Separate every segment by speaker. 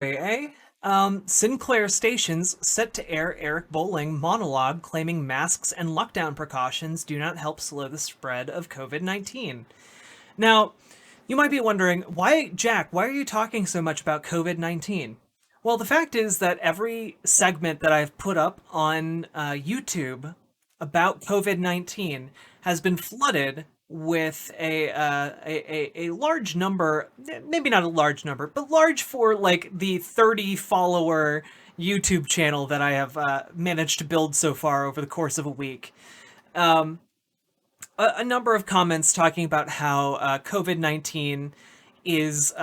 Speaker 1: AA. Sinclair stations set to air Eric Bolling monologue claiming masks and lockdown precautions do not help slow the spread of COVID-19. Now, you might be wondering, why are you talking so much about COVID-19? Well, the fact is that every segment that I've put up on YouTube about COVID-19 has been flooded with a large number, maybe not a large number, but large for like the 30 follower YouTube channel that I have managed to build so far over the course of a week. Um, a number of comments talking about how COVID-19 is,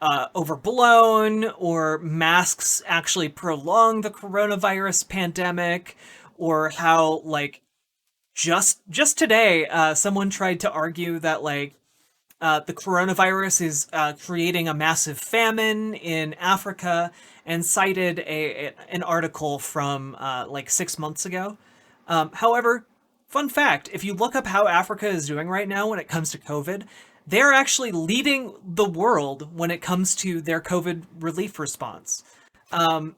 Speaker 1: overblown, or masks actually prolong the coronavirus pandemic, or how, like, just today, someone tried to argue that, like, the coronavirus is creating a massive famine in Africa, and cited an article from like 6 months ago. However, fun fact, if you look up how Africa is doing right now when it comes to COVID, they're actually leading the world when it comes to their COVID relief response. Um,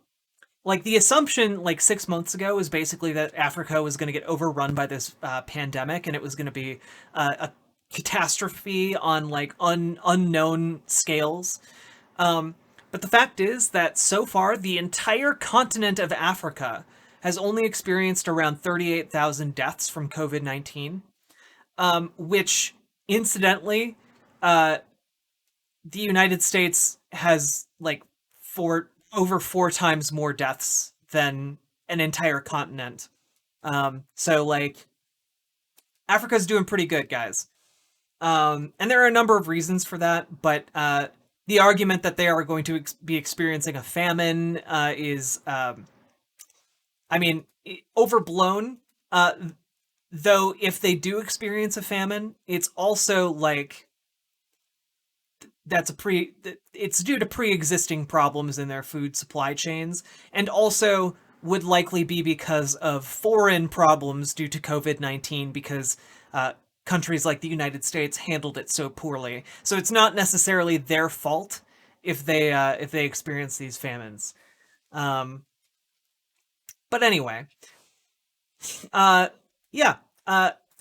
Speaker 1: like the assumption like 6 months ago was basically that Africa was going to get overrun by this pandemic, and it was going to be a catastrophe on like unknown scales. But the fact is that so far the entire continent of Africa has only experienced around 38,000 deaths from COVID-19, which incidentally, uh, the United States has like over four times more deaths than an entire continent. So like Africa's doing pretty good, guys. And there are a number of reasons for that, but the argument that they are going to be experiencing a famine is, I mean, overblown. Though, if they do experience a famine, it's also like it's due to pre-existing problems in their food supply chains, and also would likely be because of foreign problems due to COVID-19, because countries like the United States handled it so poorly. So it's not necessarily their fault if they experience these famines. Um, but anyway, uh, yeah.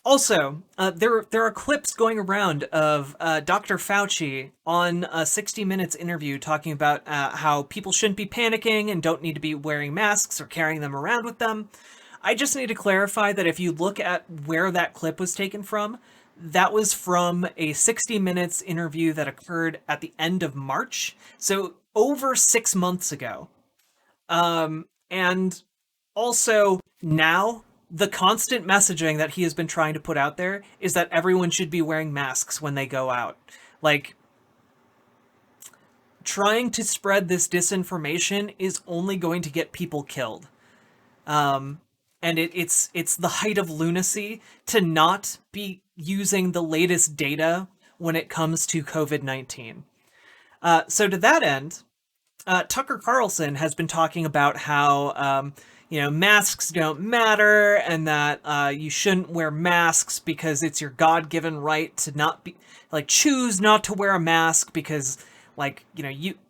Speaker 1: Also, there are clips going around of Dr. Fauci on a 60 Minutes interview talking about how people shouldn't be panicking and don't need to be wearing masks or carrying them around with them. I just need to clarify that if you look at where that clip was taken from, that was from a 60 Minutes interview that occurred at the end of March, so over 6 months ago. And also, now, the constant messaging that he has been trying to put out there is that everyone should be wearing masks when they go out. Like, trying to spread this disinformation is only going to get people killed. Um, and it's the height of lunacy to not be using the latest data when it comes to COVID-19. So to that end, Tucker Carlson has been talking about how masks don't matter, and that you shouldn't wear masks because it's your God-given right to not be like choose not to wear a mask because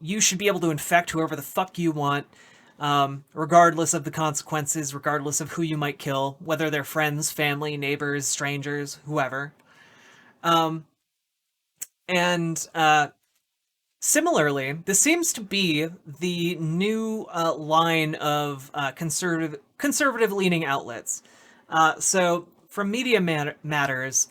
Speaker 1: you should be able to infect whoever the fuck you want, regardless of the consequences, regardless of who you might kill, whether they're friends, family, neighbors, strangers, whoever. Um, and Similarly, this seems to be the new line of conservative leaning outlets. So, from Matters,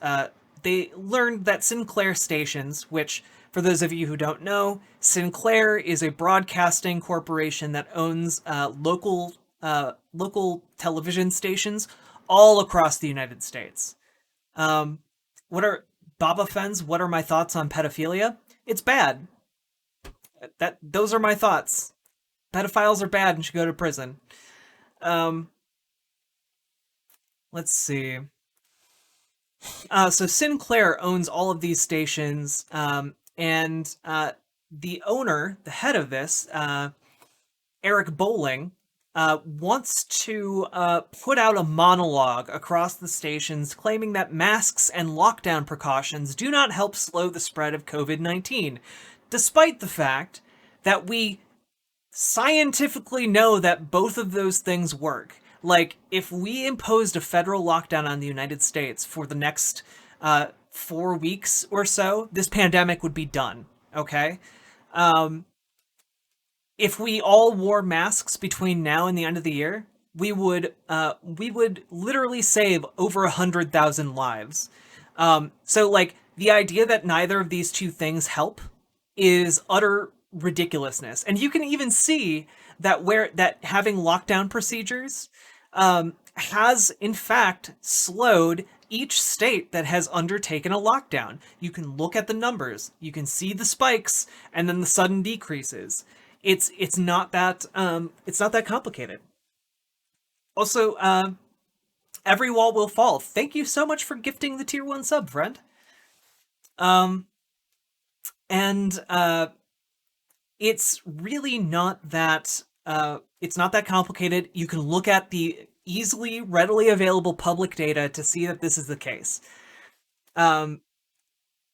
Speaker 1: they learned that Sinclair stations, which, for those of you who don't know, Sinclair is a broadcasting corporation that owns local television stations all across the United States. Um, what are Baba Fens? What are my thoughts on pedophilia? It's bad. Those are my thoughts. Pedophiles are bad and should go to prison. Um, let's see. So Sinclair owns all of these stations, and the owner, the head of this, Eric Bolling, wants to put out a monologue across the stations claiming that masks and lockdown precautions do not help slow the spread of COVID-19, despite the fact that we scientifically know that both of those things work. Like, if we imposed a federal lockdown on the United States for the next 4 weeks or so, this pandemic would be done. Okay? Um, if we all wore masks between now and the end of the year, we would literally save over 100,000 lives. So like the idea that neither of these two things help is utter ridiculousness, and you can even see that where that having lockdown procedures has in fact slowed each state that has undertaken a lockdown. You can look at the numbers, you can see the spikes, and then the sudden decreases. It's not that complicated. Also, every wall will fall. Thank you so much for gifting the tier one sub, friend. Um, and it's really not that. It's not that complicated. You can look at the easily, readily available public data to see that this is the case. Um,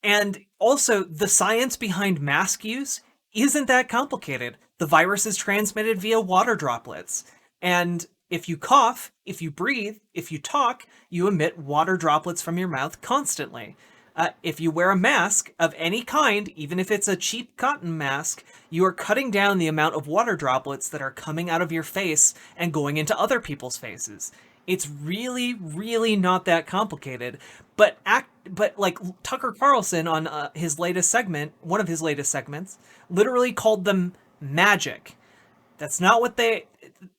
Speaker 1: And also, the science behind mask use isn't that complicated. The virus is transmitted via water droplets. And if you cough, if you breathe, if you talk, you emit water droplets from your mouth constantly. If you wear a mask of any kind, even if it's a cheap cotton mask, you are cutting down the amount of water droplets that are coming out of your face and going into other people's faces. It's really, really not that complicated. But like Tucker Carlson on his latest segment, one of his latest segments, literally called them magic. That's not what they.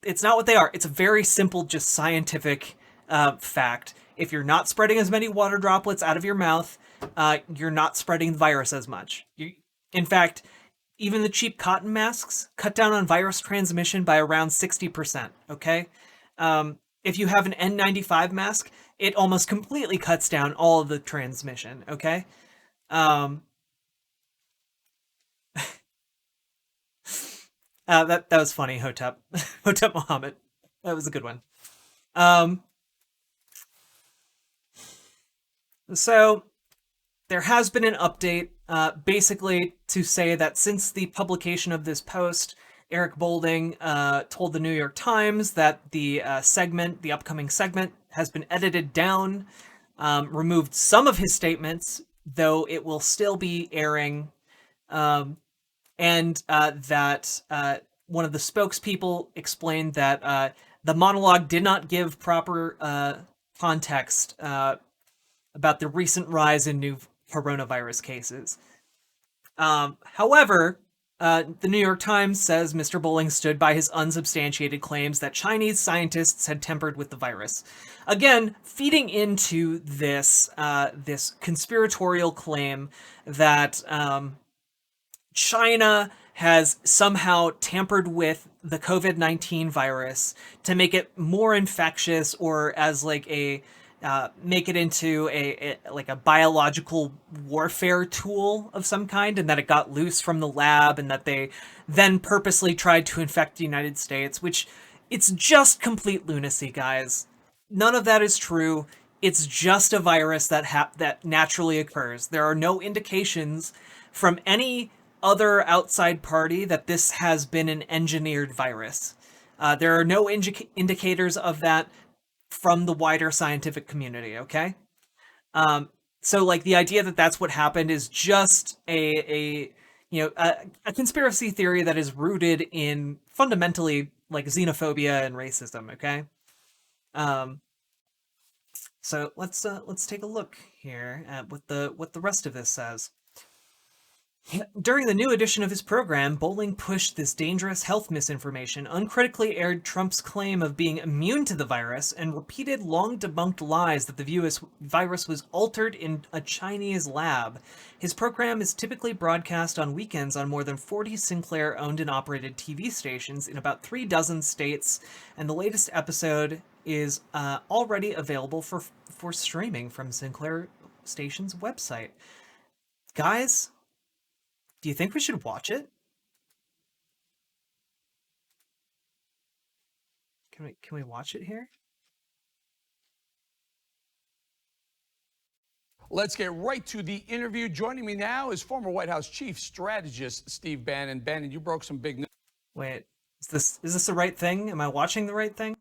Speaker 1: It's not what they are. It's a very simple, just scientific fact. If you're not spreading as many water droplets out of your mouth, you're not spreading the virus as much. In fact, even the cheap cotton masks cut down on virus transmission by around 60%. Okay, if you have an N95 mask, it almost completely cuts down all of the transmission. Okay, um, that was funny, Hotep, Hotep Muhammad. That was a good one. Um, so there has been an update, basically to say that since the publication of this post, Eric Bolding told the New York Times that the upcoming segment, has been edited down, removed some of his statements, though it will still be airing, um, and that one of the spokespeople explained that the monologue did not give proper context about the recent rise in new coronavirus cases. However, the New York Times says Mr. Bowling stood by his unsubstantiated claims that Chinese scientists had tampered with the virus. Again, feeding into this conspiratorial claim that China has somehow tampered with the COVID-19 virus to make it more infectious, or as like a make it into like a biological warfare tool of some kind, and that it got loose from the lab, and that they then purposely tried to infect the United States, which it's just complete lunacy, guys. None of that is true. It's just a virus that naturally occurs. There are no indications from any other outside party that this has been an engineered virus. There are no indicators of that from the wider scientific community. Okay, so like the idea that that's what happened is just a conspiracy theory that is rooted in fundamentally like xenophobia and racism. Okay, um, so let's take a look here at what the rest of this says. During the new edition of his program, Bowling pushed this dangerous health misinformation, uncritically aired Trump's claim of being immune to the virus, and repeated long debunked lies that the virus was altered in a Chinese lab. His program is typically broadcast on weekends on more than 40 Sinclair owned and operated TV stations in about 3 dozen states, and the latest episode is already available for streaming from Sinclair station's website. Guys, do you think we should watch it? Can we watch it here?
Speaker 2: Let's get right to the interview. Joining me now is former White House chief strategist Steve Bannon. Bannon, you broke some big news.
Speaker 1: Wait, is this the right thing? Am I watching the right thing?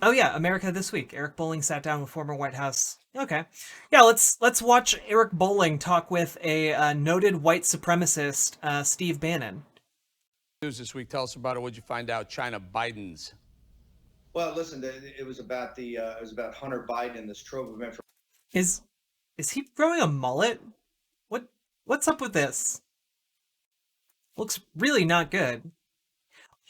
Speaker 1: Oh yeah, America This Week. Eric Bolling sat down with former White House. Okay, yeah, let's watch Eric Bolling talk with a noted white supremacist, Steve Bannon.
Speaker 2: News this week. Tell us about it. What'd you find out? China Biden's.
Speaker 3: Well, listen, it was about Hunter Biden and this trove of information
Speaker 1: Is is he growing a mullet? What what's up with this? Looks really not good.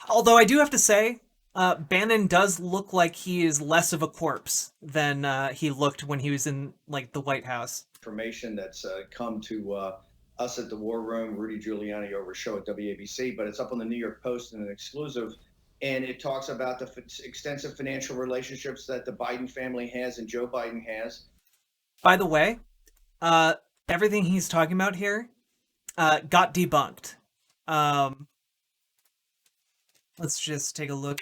Speaker 1: Although I do have to say, Bannon does look like he is less of a corpse than he looked when he was in like the White House.
Speaker 3: that's come to us at the War Room, Rudy Giuliani over a show at WABC, but it's up on the New York Post in an exclusive. And it talks about the extensive financial relationships that the Biden family has and Joe Biden has.
Speaker 1: By the way, uh, everything he's talking about here got debunked. Um, let's just take a look.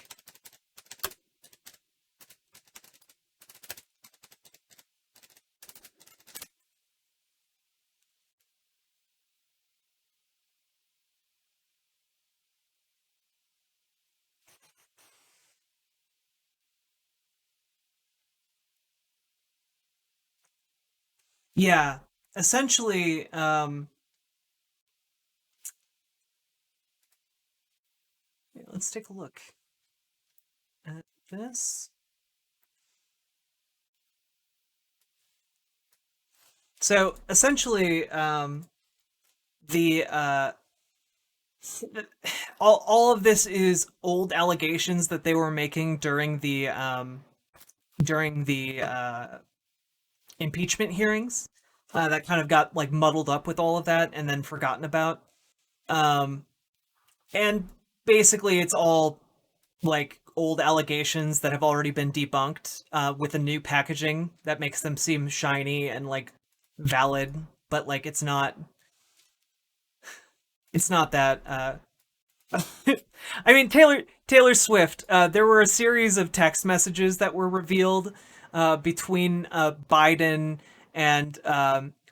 Speaker 1: Yeah, essentially, let's take a look at this. So essentially, the all of this is old allegations that they were making during the impeachment hearings that kind of got like muddled up with all of that and then forgotten about. Um, and basically, it's all like old allegations that have already been debunked with a new packaging that makes them seem shiny and like valid, but like it's not that I mean, Taylor Swift. There were a series of text messages that were revealed between Biden and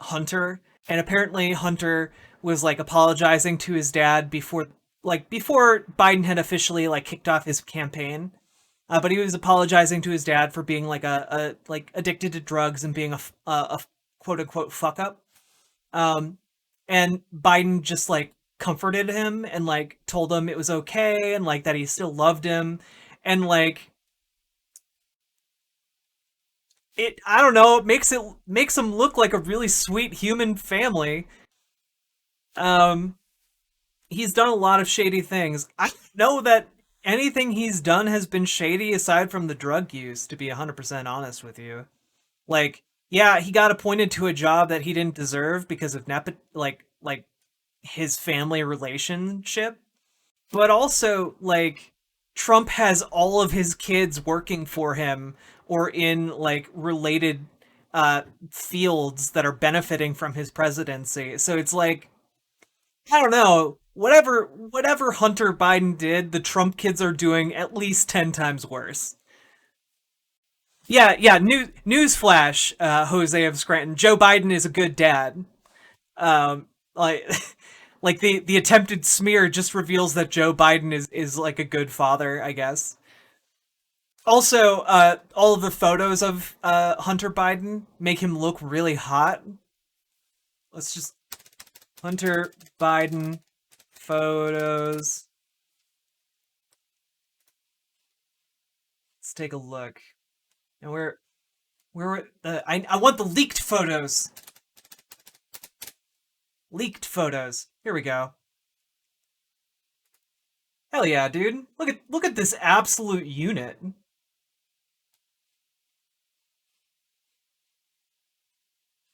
Speaker 1: Hunter, and apparently Hunter was like apologizing to his dad before Biden had officially like kicked off his campaign. But he was apologizing to his dad for being like a like addicted to drugs and being a quote unquote fuck up. Um, and Biden just like comforted him and like told him it was okay and like that he still loved him and like it I don't know, it makes him look like a really sweet human family. Um he's done a lot of shady things. I know that anything he's done has been shady aside from the drug use, to be 100% honest with you. Like, yeah, he got appointed to a job that he didn't deserve because of like his family relationship, but also like Trump has all of his kids working for him or in like related fields that are benefiting from his presidency. So it's like I don't know. Whatever Hunter Biden did, the Trump kids are doing at least 10 times worse. Yeah, yeah. Newsflash, Jose of Scranton. Joe Biden is a good dad. Like, like the attempted smear just reveals that Joe Biden is like a good father, I guess. Also, all of the photos of Hunter Biden make him look really hot. Let's just Hunter Biden photos. Let's take a look. And I want the leaked photos. Leaked photos. Here we go. Hell yeah, dude. Look at this absolute unit.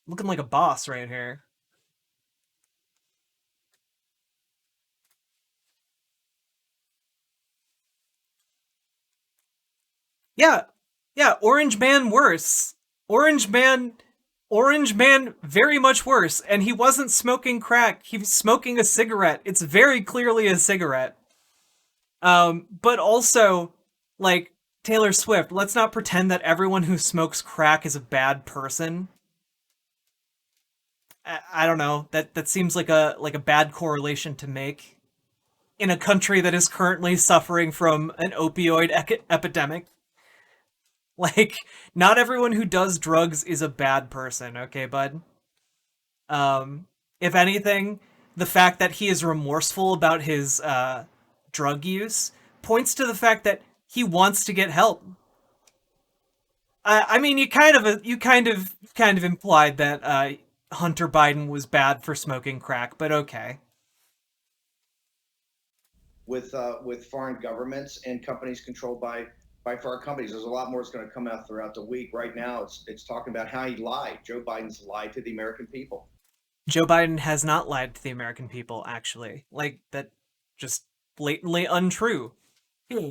Speaker 1: Looking like a boss right here. Yeah. Yeah, Orange Man worse. Orange Man Orange Man very much worse, and he wasn't smoking crack. He was smoking a cigarette. It's very clearly a cigarette. But also like Taylor Swift, let's not pretend that everyone who smokes crack is a bad person. I don't know. That seems like a bad correlation to make. in a country that is currently suffering from an opioid epidemic. Like, not everyone who does drugs is a bad person, okay, bud? Um, if anything, the fact that he is remorseful about his drug use points to the fact that he wants to get help. I mean, you kind of implied that Hunter Biden was bad for smoking crack, but okay.
Speaker 3: With foreign governments and companies controlled by foreign companies. There's a lot more that's going to come out throughout the week. Right now, it's talking about how he lied. Joe Biden's lied to the American people.
Speaker 1: Joe Biden has not lied to the American people, actually. Like, that just blatantly untrue. Hmm.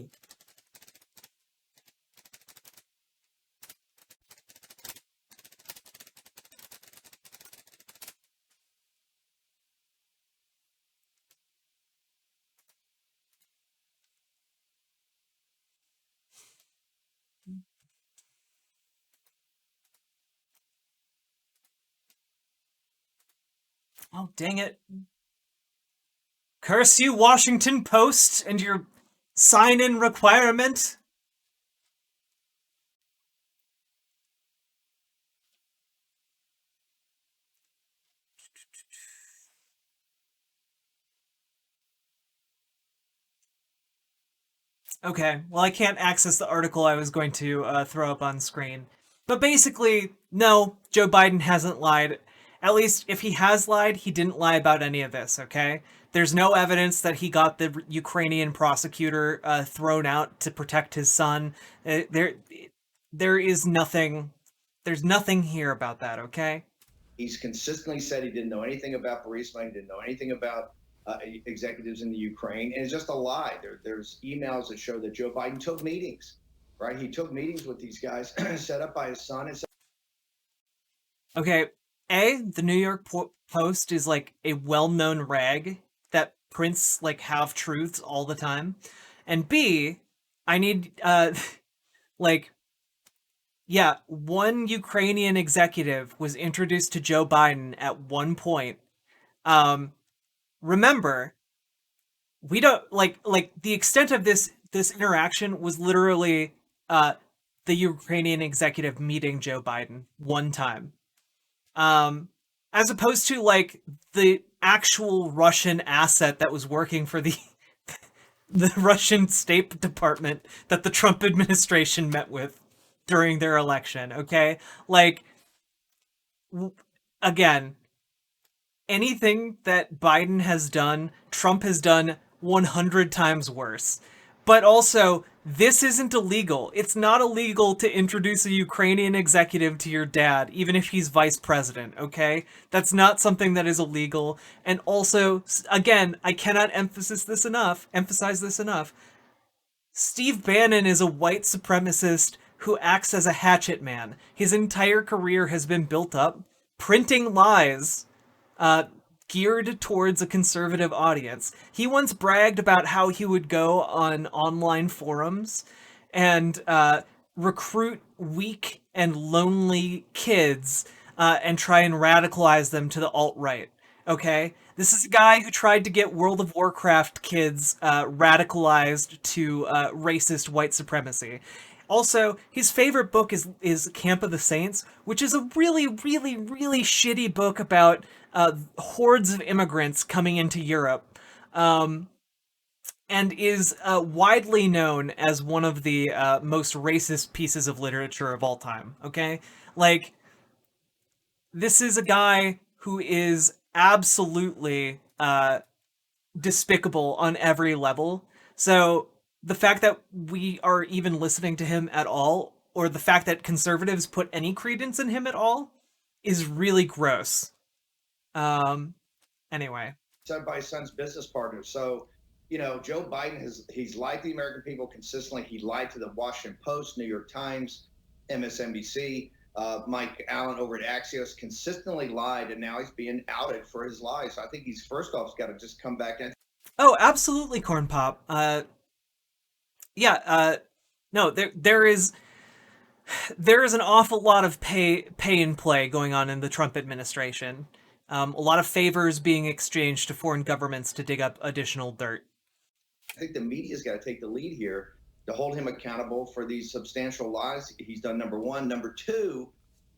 Speaker 1: Oh, dang it. Curse you, Washington Post, and your sign in requirement. Okay, well, I can't access the article I was going to throw up on screen. But basically, no, Joe Biden hasn't lied. At least, if he has lied, he didn't lie about any of this, okay? There's no evidence that he got the Ukrainian prosecutor thrown out to protect his son. There is nothing. There's nothing here about that, okay?
Speaker 3: He's consistently said he didn't know anything about Burisma. He didn't know anything about executives in the Ukraine, and it's just a lie. There's emails that show that Joe Biden took meetings, right? He took meetings with these guys set up by his son. And
Speaker 1: Okay, the New York Post is like a well-known rag that prints like half truths all the time. And B, I need like yeah, one Ukrainian executive was introduced to Joe Biden at one point. Um remember, we don't like the extent of this interaction was literally the Ukrainian executive meeting Joe Biden one time. um, as opposed to like the actual Russian asset that was working for the the Russian State Department that the Trump administration met with during their election. Okay, like again, anything that Biden has done, Trump has done 100 times worse. But also, this isn't illegal. It's not illegal to introduce a Ukrainian executive to your dad, even if he's vice president, okay? That's not something that is illegal. And also, again, I cannot emphasize this enough. Steve Bannon is a white supremacist who acts as a hatchet man. His entire career has been built up printing lies uh, geared towards a conservative audience. He once bragged about how he would go on online forums and recruit weak and lonely kids and try and radicalize them to the alt right. Okay? This is a guy who tried to get World of Warcraft kids radicalized to racist white supremacy. Also, his favorite book is Camp of the Saints, which is a really, really, really shitty book about hordes of immigrants coming into Europe, and is widely known as one of the most racist pieces of literature of all time. Okay, like this is a guy who is absolutely despicable on every level. So the fact that we are even listening to him at all, or the fact that conservatives put any credence in him at all, is really gross. Um, anyway.
Speaker 3: said by his son's business partner. So, Joe Biden he's lied to the American people consistently. He lied to the Washington Post, New York Times, MSNBC. Mike Allen over at Axios consistently lied, and now he's being outed for his lies. So I think he's first off got to just come back in.
Speaker 1: Oh, absolutely, corn pop. Yeah. No, there is an awful lot of pay and play going on in the Trump administration. A lot of favors being exchanged to foreign governments to dig up additional dirt.
Speaker 3: I think the media's got to take the lead here to hold him accountable for these substantial lies he's done. Number one. Number two,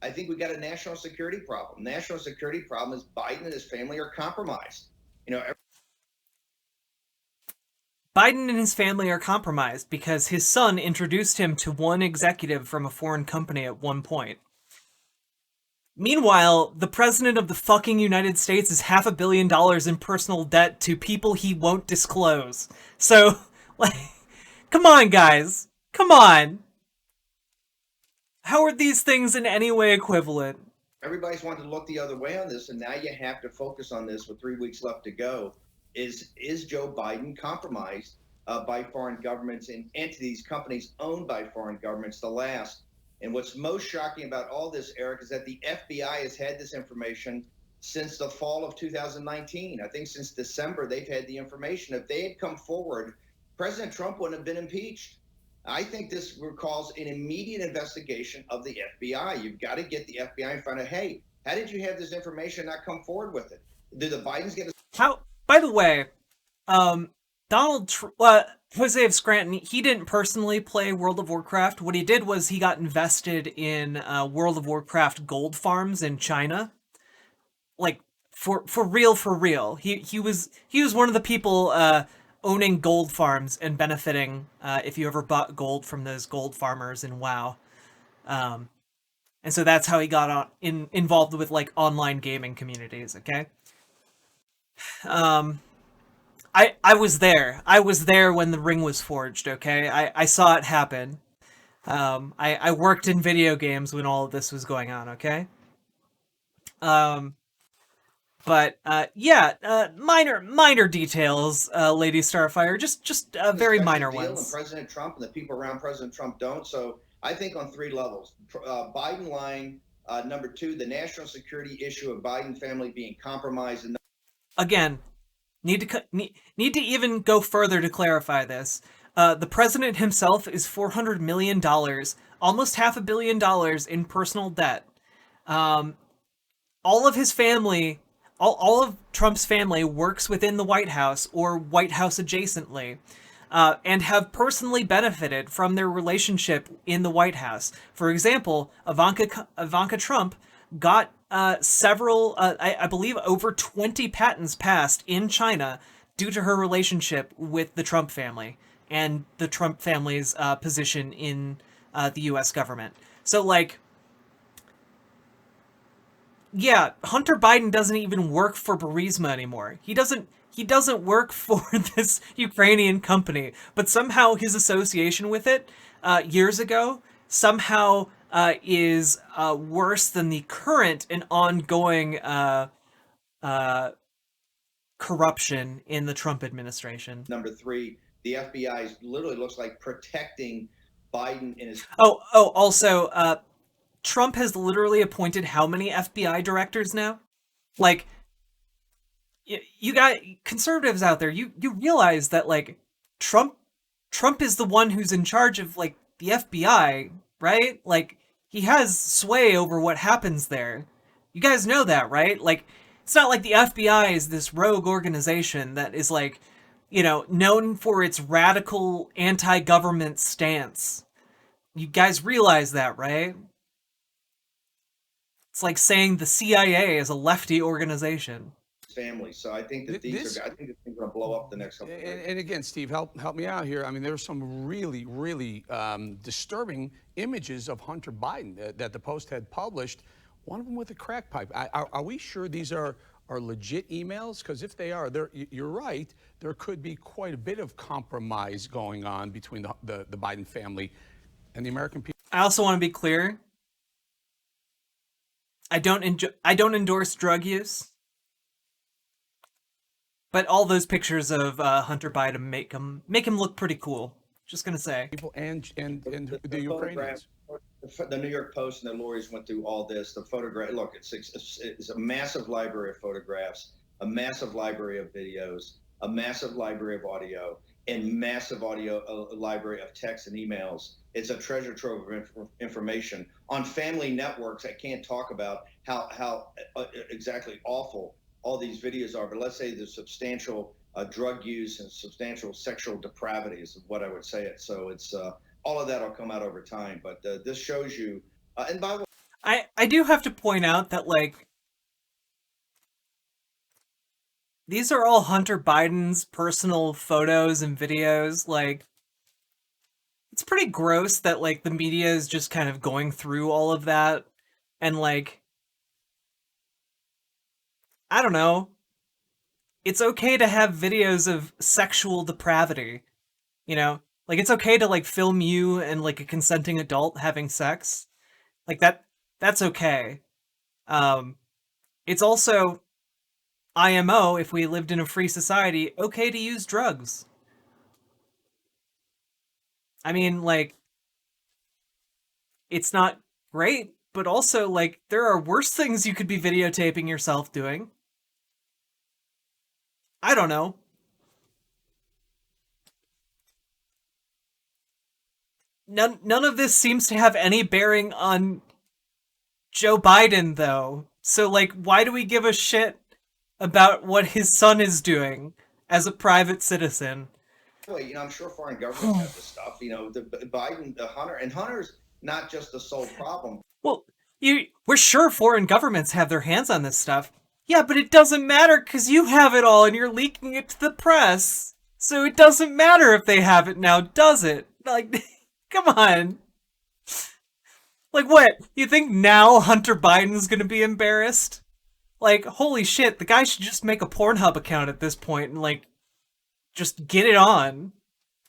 Speaker 3: I think we got a national security problem. National security problem is Biden and his family are compromised. You know,
Speaker 1: Biden and his family are compromised because his son introduced him to one executive from a foreign company at one point. Meanwhile, the president of the fucking United States is $500 million in personal debt to people he won't disclose. So, like, come on, guys. Come on. How are these things in any way equivalent?
Speaker 3: everybody's wanted to look the other way on this, and now you have to focus on this with 3 weeks left to go. Is Joe Biden compromised by foreign governments and entities, companies owned by foreign governments? The last. And what's most shocking about all this, Eric, is that the FBI has had this information since the fall of 2019. I think since December, they've had the information. If they had come forward, President Trump wouldn't have been impeached. I think this recalls an immediate investigation of the FBI. You've got to get the FBI in front of, hey, how did you have this information and not come forward with it? Did the Bidens get a
Speaker 1: How, by the way, Jose of Scranton, he didn't personally play World of Warcraft. What he did was he got invested in World of Warcraft gold farms in China. Like for real. He was one of the people owning gold farms and benefiting if you ever bought gold from those gold farmers in WoW. And so that's how he got involved with like online gaming communities, okay? I was there. I was there when the ring was forged, okay? I saw it happen. I worked in video games when all of this was going on, okay? But minor details, Lady Starfire, just very minor
Speaker 3: deal, and
Speaker 1: ones.
Speaker 3: President Trump and the people around President Trump don't. So I think on three levels, Biden lying. Number two, the national security issue of Biden family being compromised. And
Speaker 1: Again, need to even go further to clarify this. The president himself is $400 million, almost $500 million in personal debt. All of his family, all of Trump's family works within the White House or White House adjacently, and have personally benefited from their relationship in the White House. For example, Ivanka Trump got several, I believe over 20 patents passed in China due to her relationship with the Trump family and the Trump family's position in the U.S. government. So, like, yeah, Hunter Biden doesn't even work for Burisma anymore. He doesn't work for this Ukrainian company, but somehow his association with it years ago somehow is worse than the current and ongoing corruption in the Trump administration.
Speaker 3: number three, the FBI literally looks like protecting Biden and his.
Speaker 1: Also, Trump has literally appointed how many FBI directors now? Like, you got conservatives out there. You realize that like Trump is the one who's in charge of like the FBI, right? Like he has sway over what happens there. You guys know that, right? Like it's not like the FBI is this rogue organization that is like, known for its radical anti-government stance. You guys realize that, right? It's like saying the CIA is a lefty organization.
Speaker 3: Family. So I think that I think this thing's going to blow up the next couple of days.
Speaker 2: And again, Steve, help me out here. I mean, there's some really disturbing images of Hunter Biden that the Post had published. One of them with a crack pipe. Are we sure these are legit emails? Because if they are, you're right. There could be quite a bit of compromise going on between the Biden family and the American people.
Speaker 1: I also want to be clear. I don't endorse drug use. But all those pictures of Hunter Biden make him look pretty cool. Just gonna say.
Speaker 2: People and the Ukrainians.
Speaker 3: The New York Post and the lawyers went through all this. The photograph. Look, it's a massive library of photographs, a massive library of videos, a massive library of audio, and massive library of text and emails. It's a treasure trove of information on family networks. I can't talk about how exactly awful all these videos are, but let's say the substantial drug use and substantial sexual depravity is what I would say it. So it's all of that will come out over time. But this shows you, and by the way,
Speaker 1: I do have to point out that like these are all Hunter Biden's personal photos and videos. Like it's pretty gross that like the media is just kind of going through all of that and like I don't know. It's okay to have videos of sexual depravity, you know? Like it's okay to like film you and like a consenting adult having sex. Like that's okay. Um it's also IMO, if we lived in a free society, okay to use drugs. I mean, like it's not great, but also like there are worse things you could be videotaping yourself doing. I don't know. None of this seems to have any bearing on Joe Biden though. So like why do we give a shit about what his son is doing as a private citizen?
Speaker 3: I'm sure foreign governments have this stuff. The Biden, the Hunter, and Hunter's not just the sole problem.
Speaker 1: Well, we're sure foreign governments have their hands on this stuff. Yeah, but it doesn't matter cuz you have it all and you're leaking it to the press. So it doesn't matter if they have it now, does it? Like come on. Like what? You think now Hunter Biden's going to be embarrassed? Like holy shit, the guy should just make a Pornhub account at this point and like just get it on.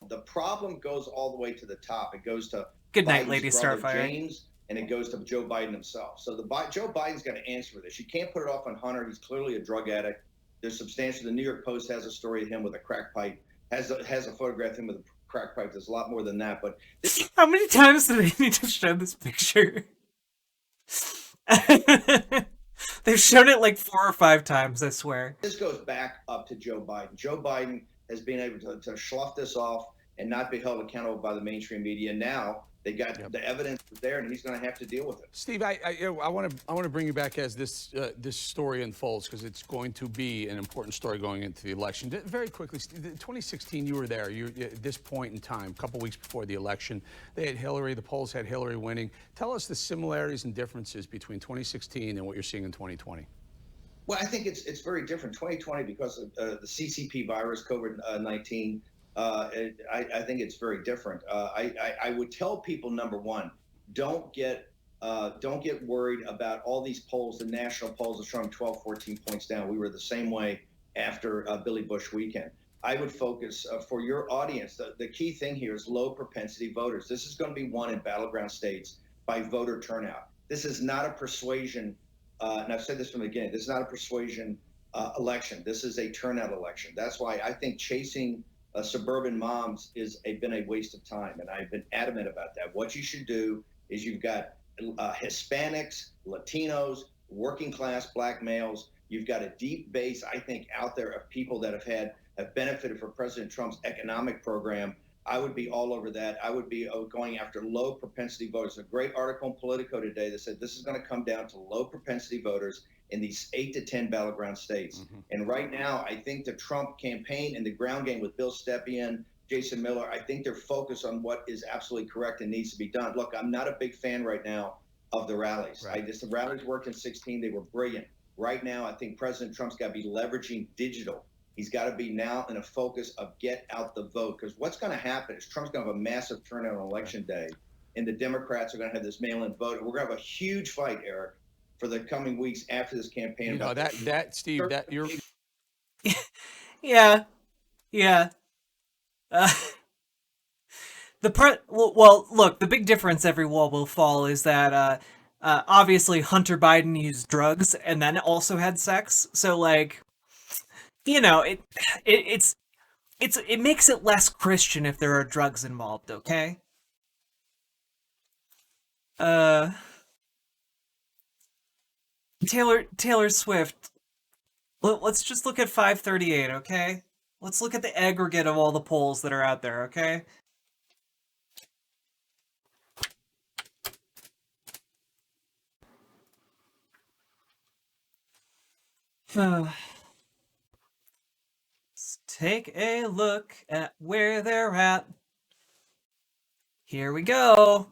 Speaker 3: The problem goes all the way to the top. It goes to
Speaker 1: Good night,
Speaker 3: Biden's
Speaker 1: Lady
Speaker 3: brother
Speaker 1: Starfire.
Speaker 3: James, and it goes to Joe Biden himself. So Joe Biden's got to answer for this. You can't put it off on Hunter. He's clearly a drug addict. There's substantial. The New York Post has a story of him with a crack pipe. Has a photograph of him with a crack pipe. There's a lot more than that. But
Speaker 1: How many times do they need to show this picture? They've shown it like 4 or 5 times, I swear.
Speaker 3: this goes back up to Joe Biden. Joe Biden has been able to slough this off and not be held accountable by the mainstream media. Now they got the evidence there, and he's going to have to deal with it.
Speaker 2: Steve, I want to bring you back as this story unfolds because it's going to be an important story going into the election. Very quickly, Steve, 2016, you were there. You at this point in time, a couple weeks before the election, they had Hillary. The polls had Hillary winning. Tell us the similarities and differences between 2016 and what you're seeing in 2020.
Speaker 3: Well, I think it's very different. 2020 because of the CCP virus, COVID-19. I think it's very different. I would tell people, number one, don't get worried about all these polls. The national polls are showing 12, 14 points down. We were the same way after Billy Bush weekend. I would focus for your audience. The key thing here is low propensity voters. This is going to be won in battleground states by voter turnout. This is not a persuasion. And I've said this from the beginning. This is not a persuasion election. This is a turnout election. That's why I think chasing suburban moms been a waste of time, and I've been adamant about that. What you should do is you've got Hispanics, Latinos, working class black males. You've got a deep base, I think, out there of people that have benefited from President Trump's economic program. I would be all over that. I would be going after low propensity voters. A great article in Politico today that said this is going to come down to low propensity voters in these 8 to 10 battleground states. Mm-hmm. And right now, I think the Trump campaign and the ground game with Bill Stepien, Jason Miller, I think they're focused on what is absolutely correct and needs to be done. Look, I'm not a big fan right now of the rallies. Right. The rallies worked in 2016. They were brilliant. Right now, I think President Trump's got to be leveraging digital. He's got to be now in a focus of get out the vote, because what's going to happen is Trump's going to have a massive turnout on election day, and the Democrats are going to have this mail-in vote. We're going to have a huge fight, Eric, for the coming weeks after this campaign.
Speaker 2: You know, Steve, that you're.
Speaker 1: Yeah. The part. Well, look, the big difference every wall will fall is that obviously Hunter Biden used drugs and then also had sex. So like, you know, it makes it less Christian if there are drugs involved, okay? Taylor Swift. Let's just look at 538, okay? Let's look at the aggregate of all the polls that are out there, okay? take a look at where they're at. Here we go.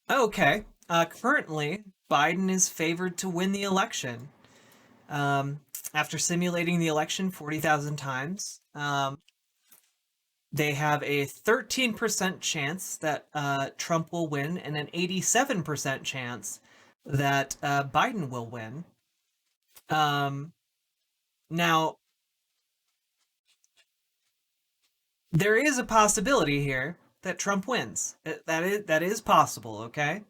Speaker 1: Okay. Currently, Biden is favored to win the election. Um, After simulating the election 40,000 times, they have a 13% chance that Trump will win and an 87% chance that Biden will win. Um, Now, there is a possibility here that Trump wins. That is possible, okay?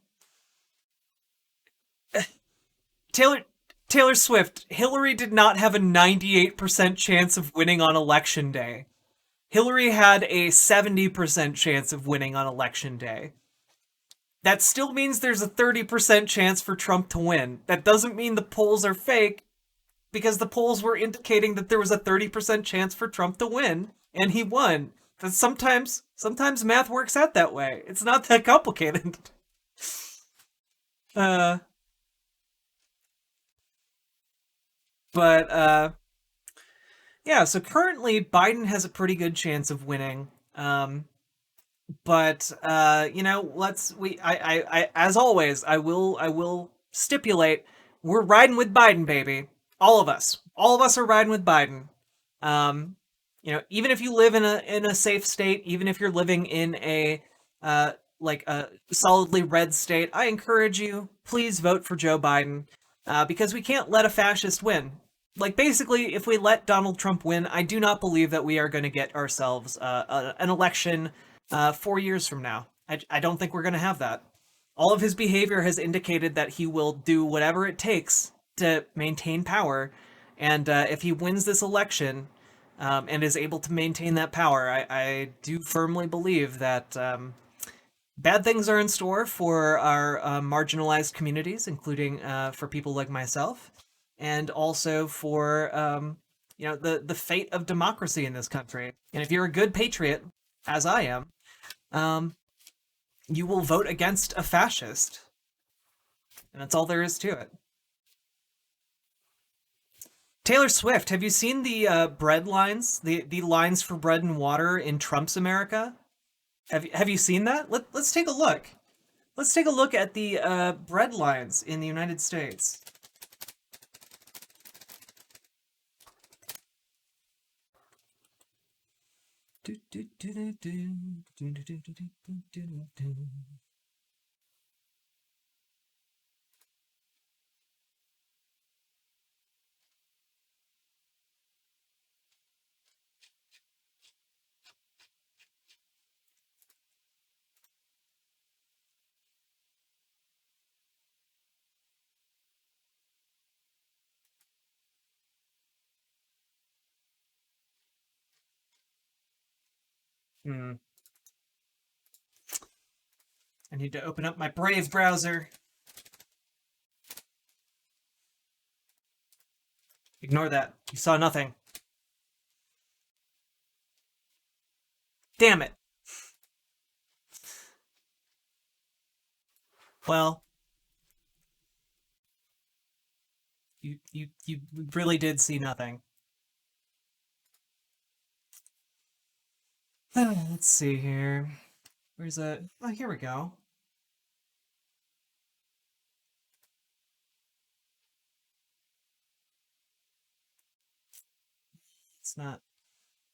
Speaker 1: Taylor Taylor Swift, Hillary did not have a 98% chance of winning on election day. Hillary had a 70% chance of winning on election day. That still means there's a 30% chance for Trump to win. That doesn't mean the polls are fake because the polls were indicating that there was a 30% chance for Trump to win and he won. But sometimes math works out that way. It's not that complicated. Uh but yeah, so currently Biden has a pretty good chance of winning. But let's we I as always, I will stipulate we're riding with Biden, baby. All of us are riding with Biden. Um, even if you live in a safe state, even if you're living in a like a solidly red state, I encourage you, please vote for Joe Biden, because we can't let a fascist win. Like basically, if we let Donald Trump win, I do not believe that we are going to get ourselves an election 4 years from now. I don't think we're going to have that. All of his behavior has indicated that he will do whatever it takes to maintain power, and if he wins this election and is able to maintain that power, I do firmly believe that bad things are in store for our marginalized communities, including for people like myself, and also for the fate of democracy in this country. And if you're a good patriot, as I am, um, you will vote against a fascist, and that's all there is to it. Taylor Swift, have you seen the bread lines, the lines for bread and water in Trump's America? Have you seen that? Let's take a look. Let's take a look at the bread lines in the United States. Hmm. I need to open up my Brave browser. Ignore that. You saw nothing. Damn it. Well, you really did see nothing. Let's see here. Where's that? Oh, here we go. It's not.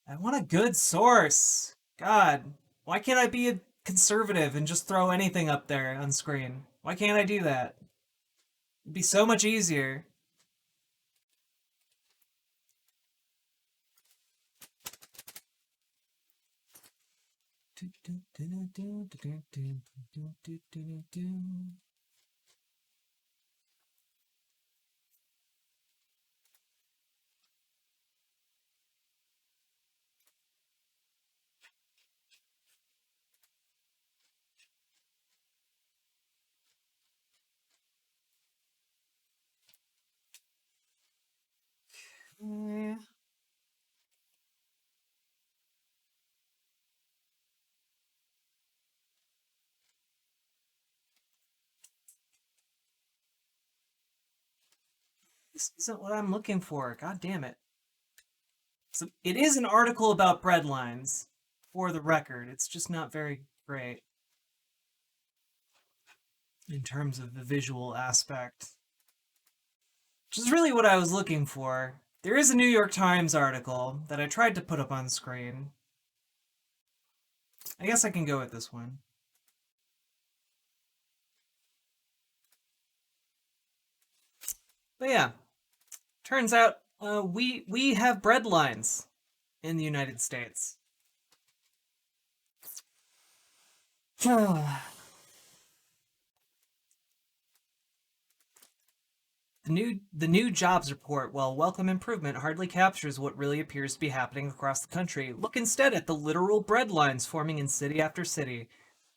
Speaker 1: I want a good source. God, why can't I be a conservative and just throw anything up there on screen? Why can't I do that? It'd be so much easier. Yeah. This isn't what I'm looking for. God damn it. It is an article about breadlines, for the record. It's just not very great in terms of the visual aspect, which is really what I was looking for. There is a New York Times article that I tried to put up on screen. I guess I can go with this one. But yeah, turns out we have breadlines in the United States. The new jobs report, while welcome improvement, hardly captures what really appears to be happening across the country. Look instead at the literal breadlines forming in city after city.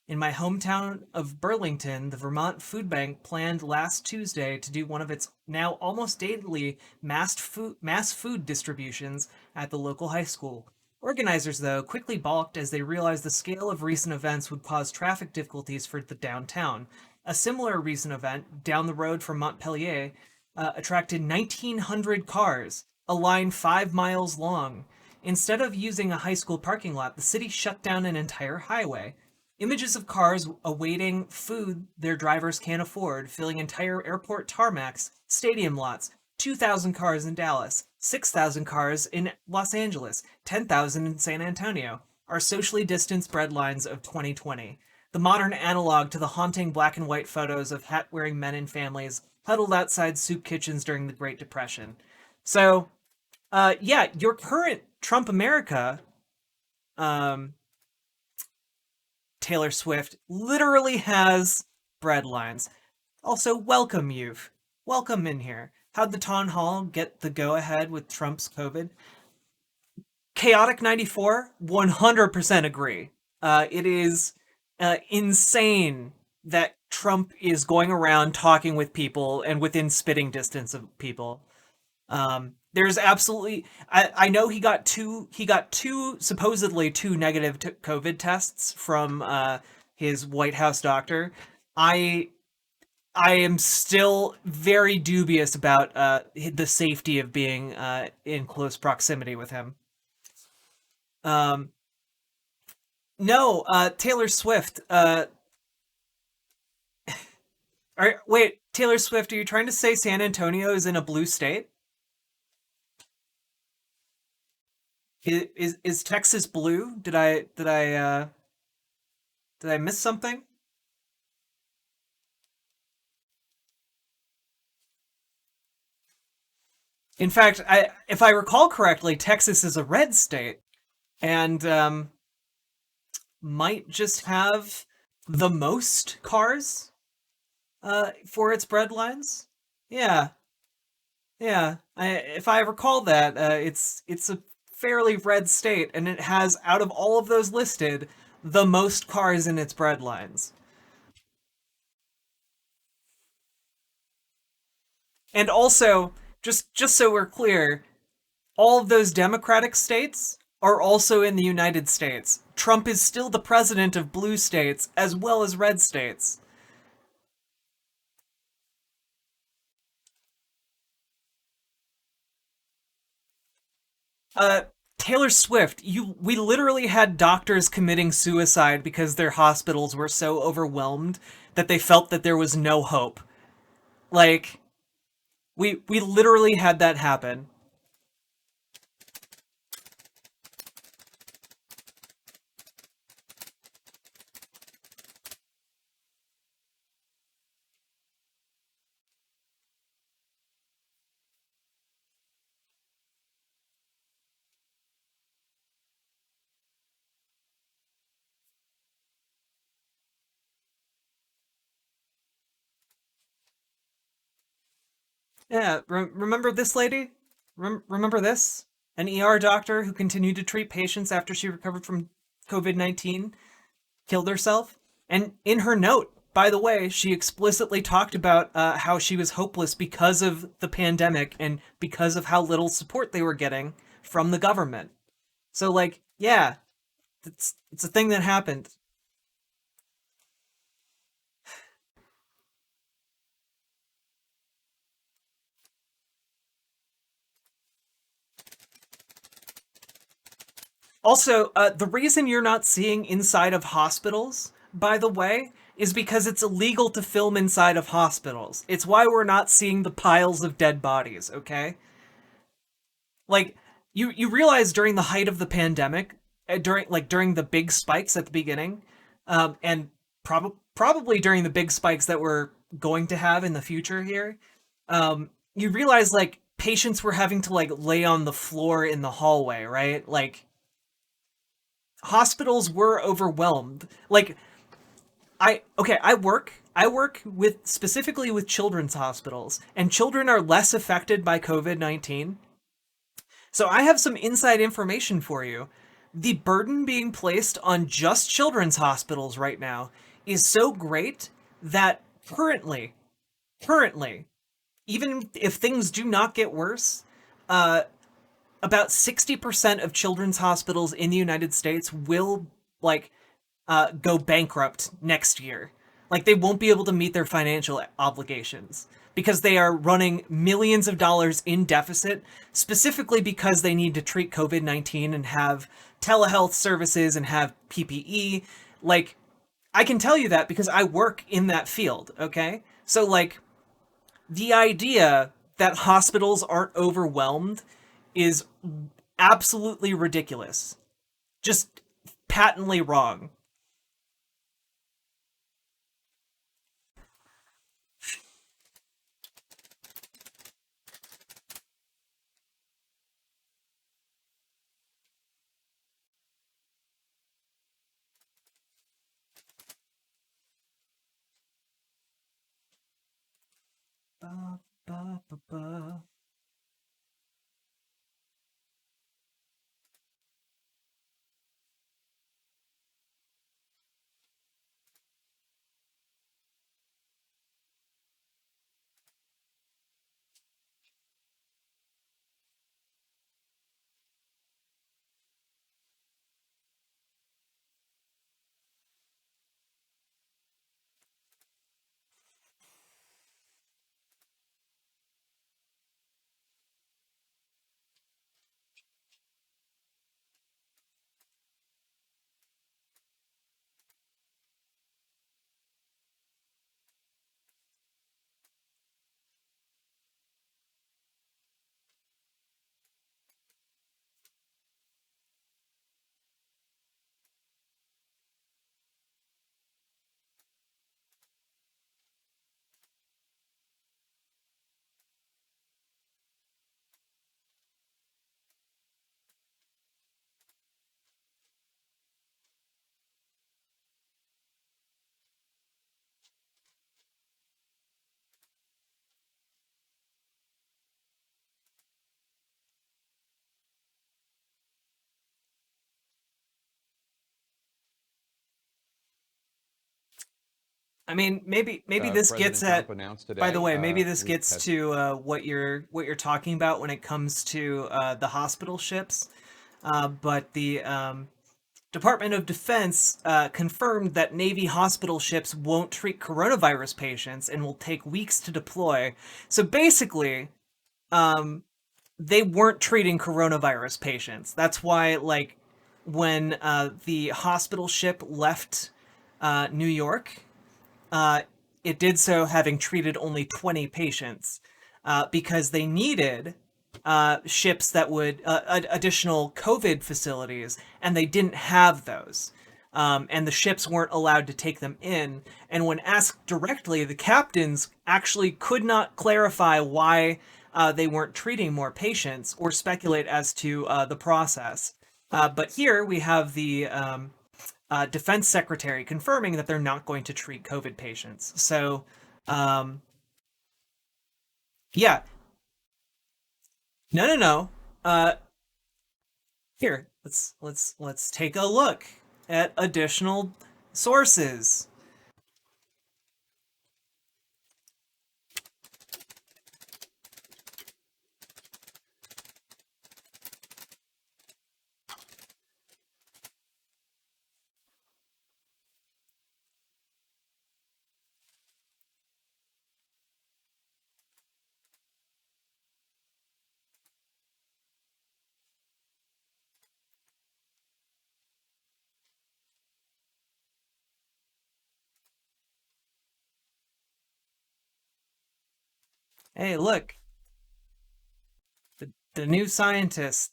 Speaker 1: In my hometown of Burlington, the Vermont Food Bank planned last Tuesday to do one of its now almost daily mass food distributions at the local high school. Organizers, though, quickly balked as they realized the scale of recent events would cause traffic difficulties for the downtown. A similar recent event, down the road from Montpelier, attracted 1,900 cars, a line 5 miles long. Instead of using a high school parking lot, the city shut down an entire highway. Images of cars awaiting food their drivers can't afford, filling entire airport tarmacs, stadium lots, 2,000 cars in Dallas, 6,000 cars in Los Angeles, 10,000 in San Antonio, are socially distanced breadlines of 2020. The modern analog to the haunting black and white photos of hat wearing men and families huddled outside soup kitchens during the Great Depression. So, yeah, your current Trump America, um, Taylor Swift, literally has breadlines. Also, welcome, youth. Welcome in here. How'd the town hall get the go ahead with Trump's COVID? Chaotic 94, 100% agree. It is insane that Trump is going around talking with people and within spitting distance of people. There's absolutely, I know he got two supposedly two negative COVID tests from his White House doctor. I I am still very dubious about the safety of being in close proximity with him. Um, no, Taylor Swift. Wait, Taylor Swift. Are you trying to say San Antonio is in a blue state? Is Texas blue? Did I miss something? In fact, if I recall correctly, Texas is a red state and might just have the most cars for its breadlines. Yeah, yeah. If I recall that, it's a fairly red state, and it has out of all of those listed the most cars in its breadlines. And also, just so we're clear, all of those Democratic states are also in the United States. Trump is still the president of blue states as well as red states. Uh, Taylor Swift, we literally had doctors committing suicide because their hospitals were so overwhelmed that they felt that there was no hope. Like we literally had that happen. Yeah, remember this lady? Remember this? An ER doctor who continued to treat patients after she recovered from COVID-19 killed herself. And in her note, by the way, she explicitly talked about how she was hopeless because of the pandemic and because of how little support they were getting from the government. So, like, yeah, it's a thing that happened. Also, the reason you're not seeing inside of hospitals, by the way, is because it's illegal to film inside of hospitals. It's why we're not seeing the piles of dead bodies, okay? Like you realize during the height of the pandemic, during the big spikes at the beginning, and probably during the big spikes that we're going to have in the future here, you realize like patients were having to like lay on the floor in the hallway, right? Like hospitals were overwhelmed. Like I work with specifically with children's hospitals, and children are less affected by COVID-19. So I have some inside information for you. The burden being placed on just children's hospitals right now is so great that currently, even if things do not get worse, uh, about 60% of children's hospitals in the United States will like go bankrupt next year. Like they won't be able to meet their financial obligations because they are running millions of dollars in deficit, specifically because they need to treat COVID-19 and have telehealth services and have PPE. Like, I can tell you that because I work in that field, okay? So, like, the idea that hospitals aren't overwhelmed is absolutely ridiculous. Just patently wrong. Ba, ba, ba, ba. I mean, maybe this gets
Speaker 4: President Trump
Speaker 1: at.
Speaker 4: announced
Speaker 1: By the
Speaker 4: today.
Speaker 1: way, maybe this
Speaker 4: We
Speaker 1: gets
Speaker 4: have
Speaker 1: to what you're talking about when it comes to the hospital ships. But the Department of Defense confirmed that Navy hospital ships won't treat coronavirus patients and will take weeks to deploy. So basically, um, they weren't treating coronavirus patients. That's why, like, when the hospital ship left New York, uh, it did so having treated only 20 patients because they needed ships that would additional COVID facilities, and they didn't have those. And the ships weren't allowed to take them in. And when asked directly, the captains actually could not clarify why they weren't treating more patients or speculate as to the process. But here we have the defense secretary confirming that they're not going to treat COVID patients. So, um, yeah, no, no, no. Here, let's take a look at additional sources. Hey, look, the new scientist.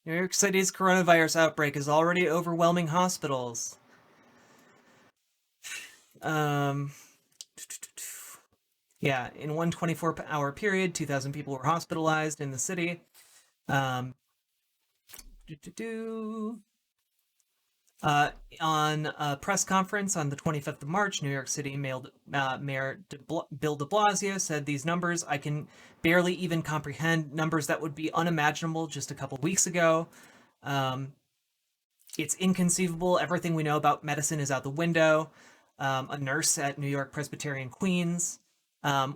Speaker 1: New York City's coronavirus outbreak is already overwhelming hospitals. Um, yeah, in one 24-hour period, 2,000 people were hospitalized in the city. Um, doo -doo -doo. Uh, on a press conference on the 25th of March, New York City Mayor Bill de Blasio said these numbers I can barely even comprehend, numbers that would be unimaginable just a couple weeks ago. Um, it's inconceivable. Everything we know about medicine is out the window. A nurse at New York Presbyterian Queens.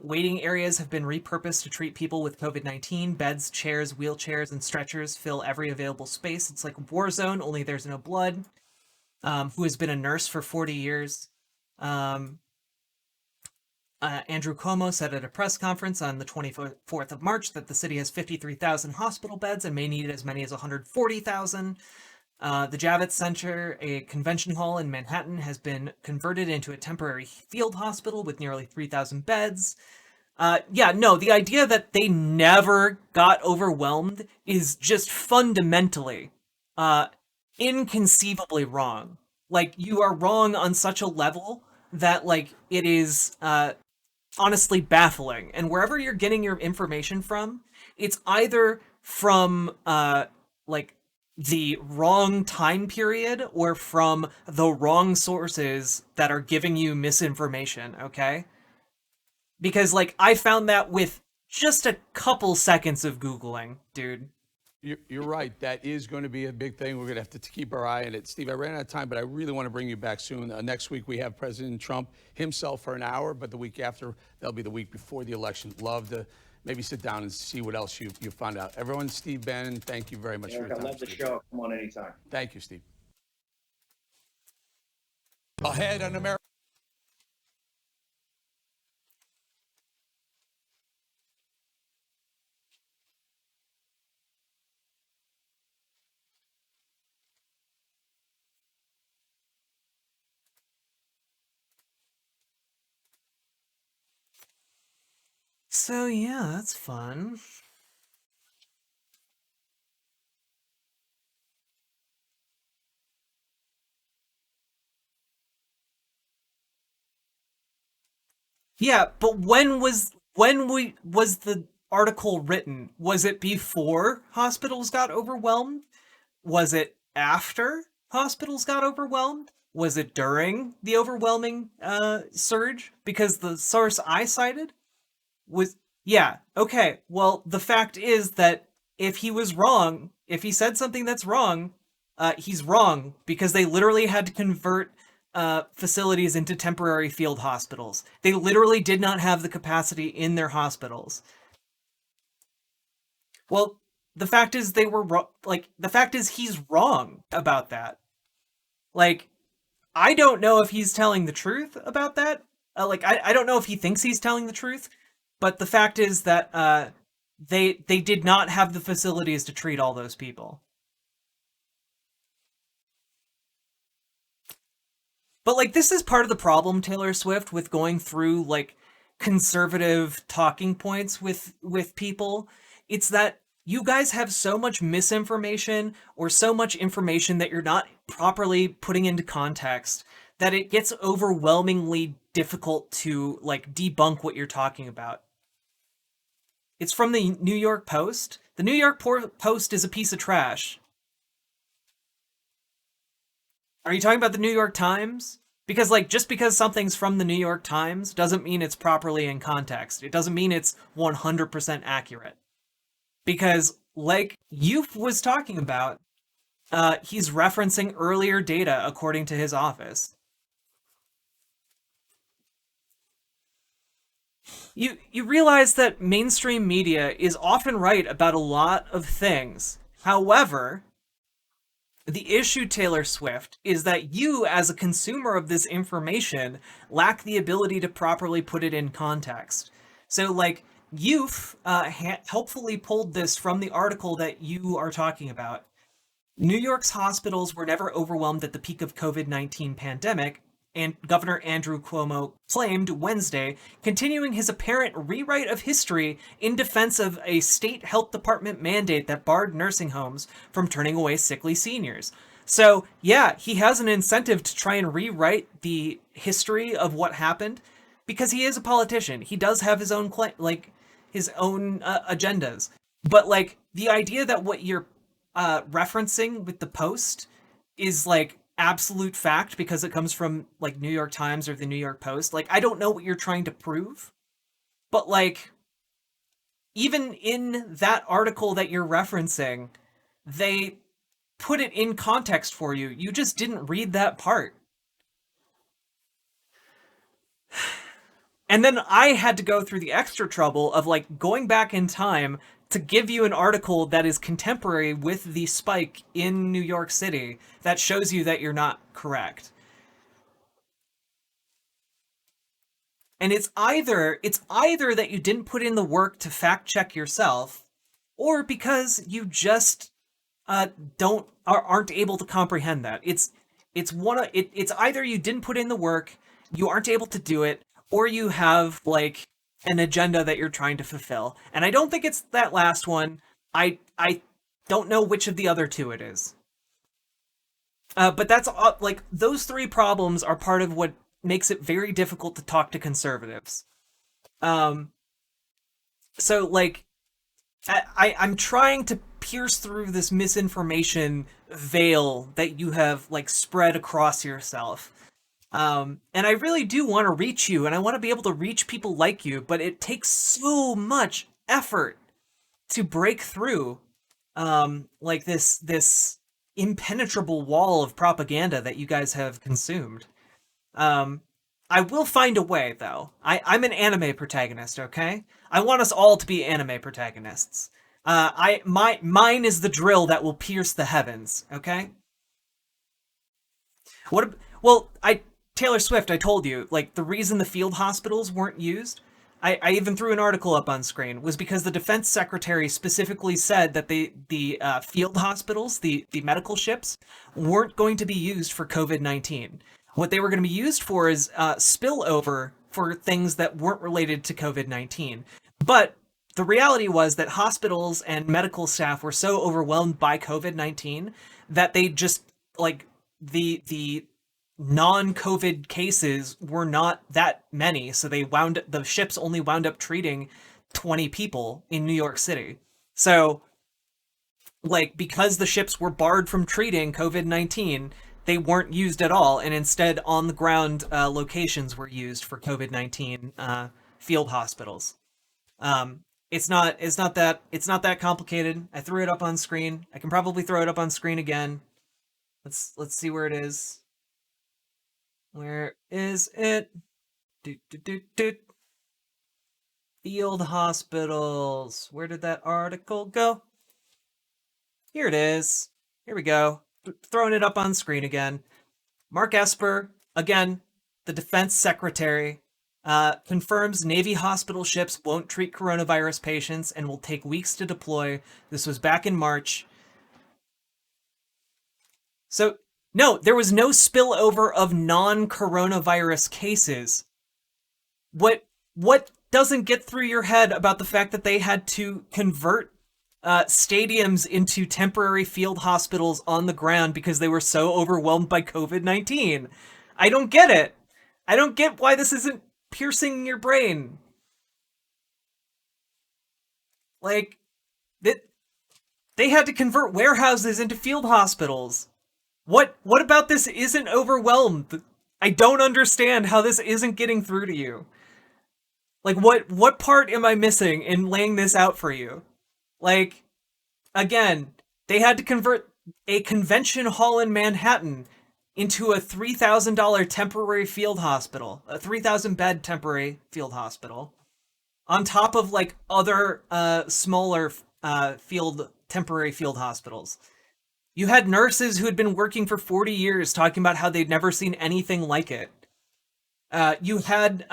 Speaker 1: Waiting areas have been repurposed to treat people with COVID-19. Beds, chairs, wheelchairs, and stretchers fill every available space. It's like a war zone, only there's no blood. Who has been a nurse for 40 years. Um, Andrew Cuomo said at a press conference on the 24th of March that the city has 53,000 hospital beds and may need as many as 140,000. The Javits Center, a convention hall in Manhattan, has been converted into a temporary field hospital with nearly 3,000 beds. Yeah, no, the idea that they never got overwhelmed is just fundamentally uh, inconceivably wrong. Like, you are wrong on such a level that, like, it is honestly baffling. And wherever you're getting your information from, it's either from like the wrong time period or from the wrong sources that are giving you misinformation, okay? Because like I found that with just a couple seconds of googling, dude.
Speaker 2: You're right. That is going to be a big thing. We're going to have to keep our eye on it. Steve, I ran out of time, but I really want to bring you back soon. Next week, we have President Trump himself for an hour, but the week after, that'll be the week before the election. Love to maybe sit down and see what else you found out. Everyone, Steve Bannon, thank you very much for your
Speaker 3: Eric, I
Speaker 2: time.
Speaker 3: love the
Speaker 2: Steve.
Speaker 3: show. Come on anytime.
Speaker 2: Thank you, Steve. Ahead on America.
Speaker 1: So yeah, that's fun. Yeah, but when we was the article written? Was it before hospitals got overwhelmed? Was it after hospitals got overwhelmed? Was it during the overwhelming surge? Because the source I cited was, yeah, okay. Well, the fact is that if he was wrong, if he said something that's wrong, he's wrong because they literally had to convert facilities into temporary field hospitals. They literally did not have the capacity in their hospitals. Well, the fact is they were wrong. Like, the fact is he's wrong about that. Like, I don't know if he's telling the truth about that. I don't know if he thinks he's telling the truth, but the fact is that they did not have the facilities to treat all those people. But like this is part of the problem, Taylor Swift, with going through like conservative talking points with people. It's that you guys have so much misinformation or so much information that you're not properly putting into context that it gets overwhelmingly difficult to like debunk what you're talking about. It's from the New York Post. The New York Post is a piece of trash. Are you talking about the New York Times? Because like just because something's from the New York Times doesn't mean it's properly in context. It doesn't mean it's 100% accurate. Because like you was talking about, he's referencing earlier data according to his office. You realize that mainstream media is often right about a lot of things. However, the issue, Taylor Swift, is that you, as a consumer of this information, lack the ability to properly put it in context. So, like, you've helpfully pulled this from the article that you are talking about. New York's hospitals were never overwhelmed at the peak of COVID-19 pandemic. and Governor Andrew Cuomo claimed Wednesday, continuing his apparent rewrite of history in defense of a state health department mandate that barred nursing homes from turning away sickly seniors. So, yeah, he has an incentive to try and rewrite the history of what happened because he is a politician. He does have his own his own agendas. But like the idea that what you're referencing with the Post is like absolute fact because it comes from like New York Times or the New York Post. Like I don't know what you're trying to prove, but like even in that article that you're referencing, they put it in context for you. You just didn't read that part. And then I had to go through the extra trouble of like going back in time to give you an article that is contemporary with the spike in New York City that shows you that you're not correct. And it's either that you didn't put in the work to fact check yourself, or because you just don't aren't able to comprehend that. It's either you didn't put in the work, you aren't able to do it, or you have like an agenda that you're trying to fulfill. And I don't think it's that last one. I don't know which of the other two it is. But that's like those three problems are part of what makes it very difficult to talk to conservatives. Um, so like I'm trying to pierce through this misinformation veil that you have like spread across yourself. And I really do want to reach you, and I want to be able to reach people like you, but it takes so much effort to break through, like this impenetrable wall of propaganda that you guys have consumed. Um, I will find a way, though. I'm an anime protagonist, okay? I want us all to be anime protagonists. Mine is the drill that will pierce the heavens, okay? Well, Taylor Swift, I told you, like the reason the field hospitals weren't used, I even threw an article up on screen, was because the defense secretary specifically said that the field hospitals, the medical ships, weren't going to be used for COVID-19. What they were going to be used for is spillover for things that weren't related to COVID-19. But the reality was that hospitals and medical staff were so overwhelmed by COVID-19 that they just like the non-COVID cases were not that many, so the ships only wound up treating 20 people in New York City. So, like, because the ships were barred from treating COVID-19, they weren't used at all, and instead on the ground locations were used for COVID-19 field hospitals. It's not that complicated. I threw it up on screen. I can probably throw it up on screen again. Let's see where it is. Where is it? Do, do, do, do. Field hospitals. Where did that article go? Here it is. Here we go. Throwing it up on screen again. Mark Esper, again, the defense secretary, confirms Navy hospital ships won't treat coronavirus patients and will take weeks to deploy. This was back in March. So, no, there was no spillover of non-coronavirus cases. What doesn't get through your head about the fact that they had to convert stadiums into temporary field hospitals on the ground because they were so overwhelmed by COVID-19? I don't get it. I don't get why this isn't piercing your brain. Like, that they had to convert warehouses into field hospitals. What about this isn't overwhelmed? I don't understand how this isn't getting through to you. Like what part am I missing in laying this out for you? Like again, they had to convert a convention hall in Manhattan into a $3,000 temporary field hospital, a 3,000 bed temporary field hospital, on top of like other smaller field temporary field hospitals. You had nurses who had been working for 40 years talking about how they'd never seen anything like it. You had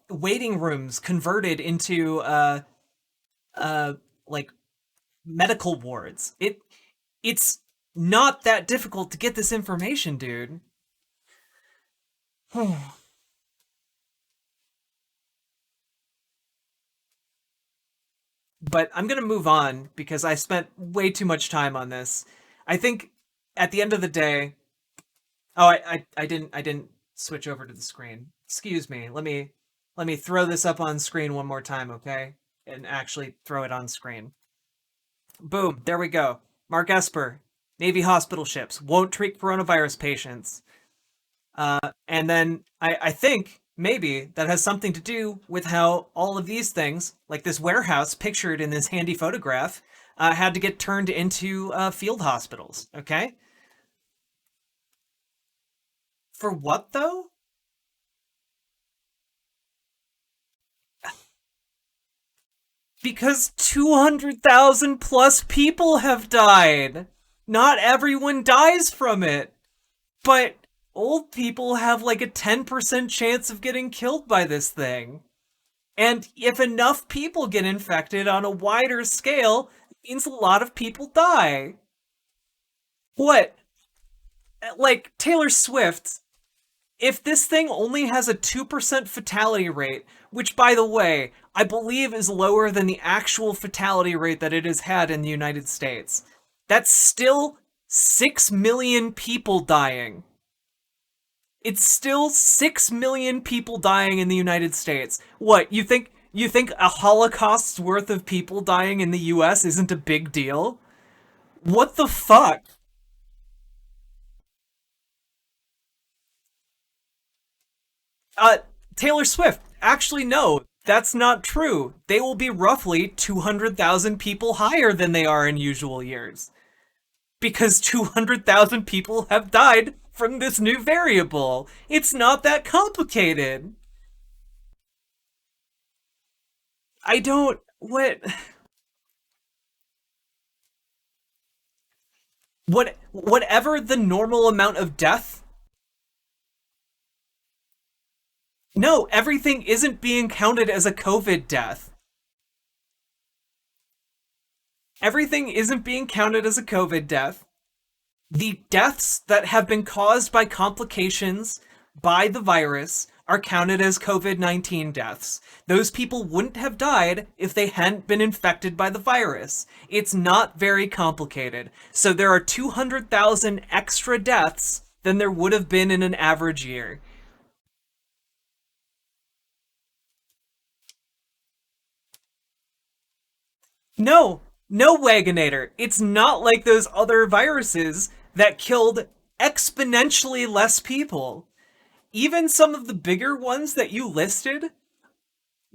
Speaker 1: waiting rooms converted into like medical wards. It's not that difficult to get this information, dude. But I'm gonna move on because I spent way too much time on this. I think at the end of the day, oh, I didn't switch over to the screen. Excuse me. Let me throw this up on screen one more time, okay? And actually throw it on screen. Boom, there we go. Mark Esper, Navy hospital ships won't treat coronavirus patients. And then I think maybe that has something to do with how all of these things, like this warehouse pictured in this handy photograph, had to get turned into field hospitals. Okay? For what though? Because 200,000 plus people have died. Not everyone dies from it, but old people have like a 10% chance of getting killed by this thing. And if enough people get infected on a wider scale, it means a lot of people die. What? Like Taylor Swift, if this thing only has a 2% fatality rate, which by the way, I believe is lower than the actual fatality rate that it has had in the United States, that's still 6 million people dying. It's still 6 million people dying in the United States. What, you think a Holocaust's worth of people dying in the US isn't a big deal? What the fuck? Uh Taylor Swift, actually no, that's not true. They will be roughly 200,000 people higher than they are in usual years. Because 200,000 people have died from this new variable. It's not that complicated. I don't whatever the normal amount of death. No, everything isn't being counted as a COVID death. Everything isn't being counted as a COVID death. The deaths that have been caused by complications by the virus are counted as COVID-19 deaths. Those people wouldn't have died if they hadn't been infected by the virus. It's not very complicated. So there are 200,000 extra deaths than there would have been in an average year. No, no, Wagonator. It's not like those other viruses that killed exponentially less people. Even some of the bigger ones that you listed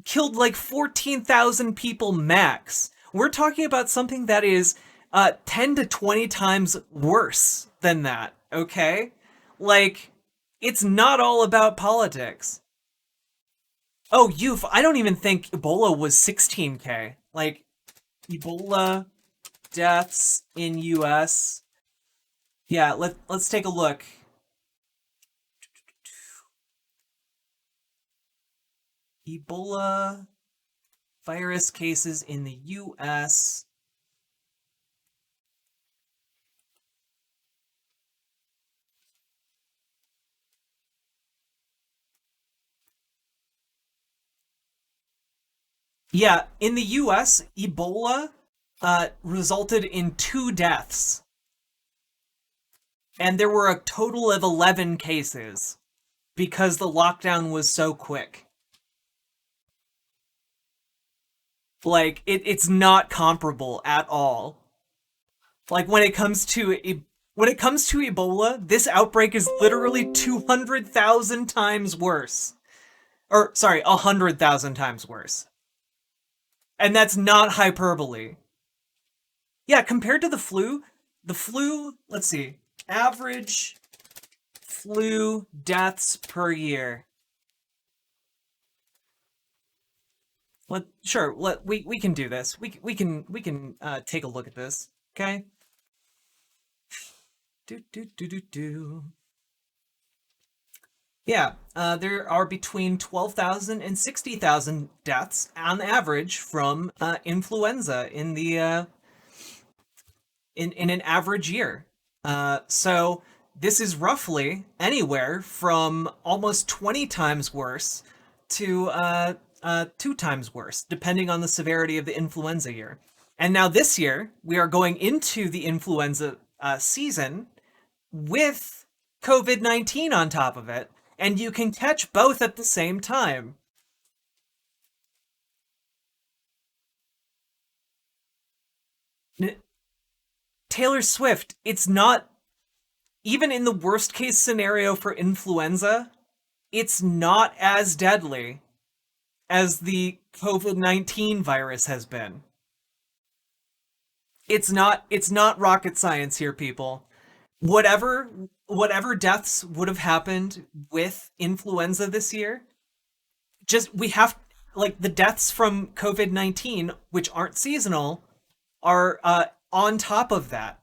Speaker 1: killed like 14,000 people max. We're talking about something that is 10 to 20 times worse than that, okay? Like, it's not all about politics. Oh, I don't even think Ebola was 16K. Like, Ebola deaths in US. Yeah, let's take a look. Ebola virus cases in the US. Yeah, in the US, Ebola resulted in 2 deaths, and there were a total of 11 cases because the lockdown was so quick. Like, it's not comparable at all. Like when it comes to Ebola, this outbreak is literally 200,000 times worse. Or sorry, 100,000 times worse. And that's not hyperbole. Yeah, compared to the flu, let's see, average flu deaths per year. We can do this. We can take a look at this. Okay. Do. Yeah, there are between 12,000 and 60,000 deaths on average from influenza in the in an average year. So this is roughly anywhere from almost 20 times worse to 2 times worse, depending on the severity of the influenza year. And now this year, we are going into the influenza season with COVID-19 on top of it, and you can catch both at the same time. Taylor Swift, it's not, even in the worst case scenario for influenza, it's not as deadly as the COVID-19 virus has been. It's not rocket science here, people. Whatever deaths would have happened with influenza this year, just we have, like, the deaths from COVID-19, which aren't seasonal, are on top of that.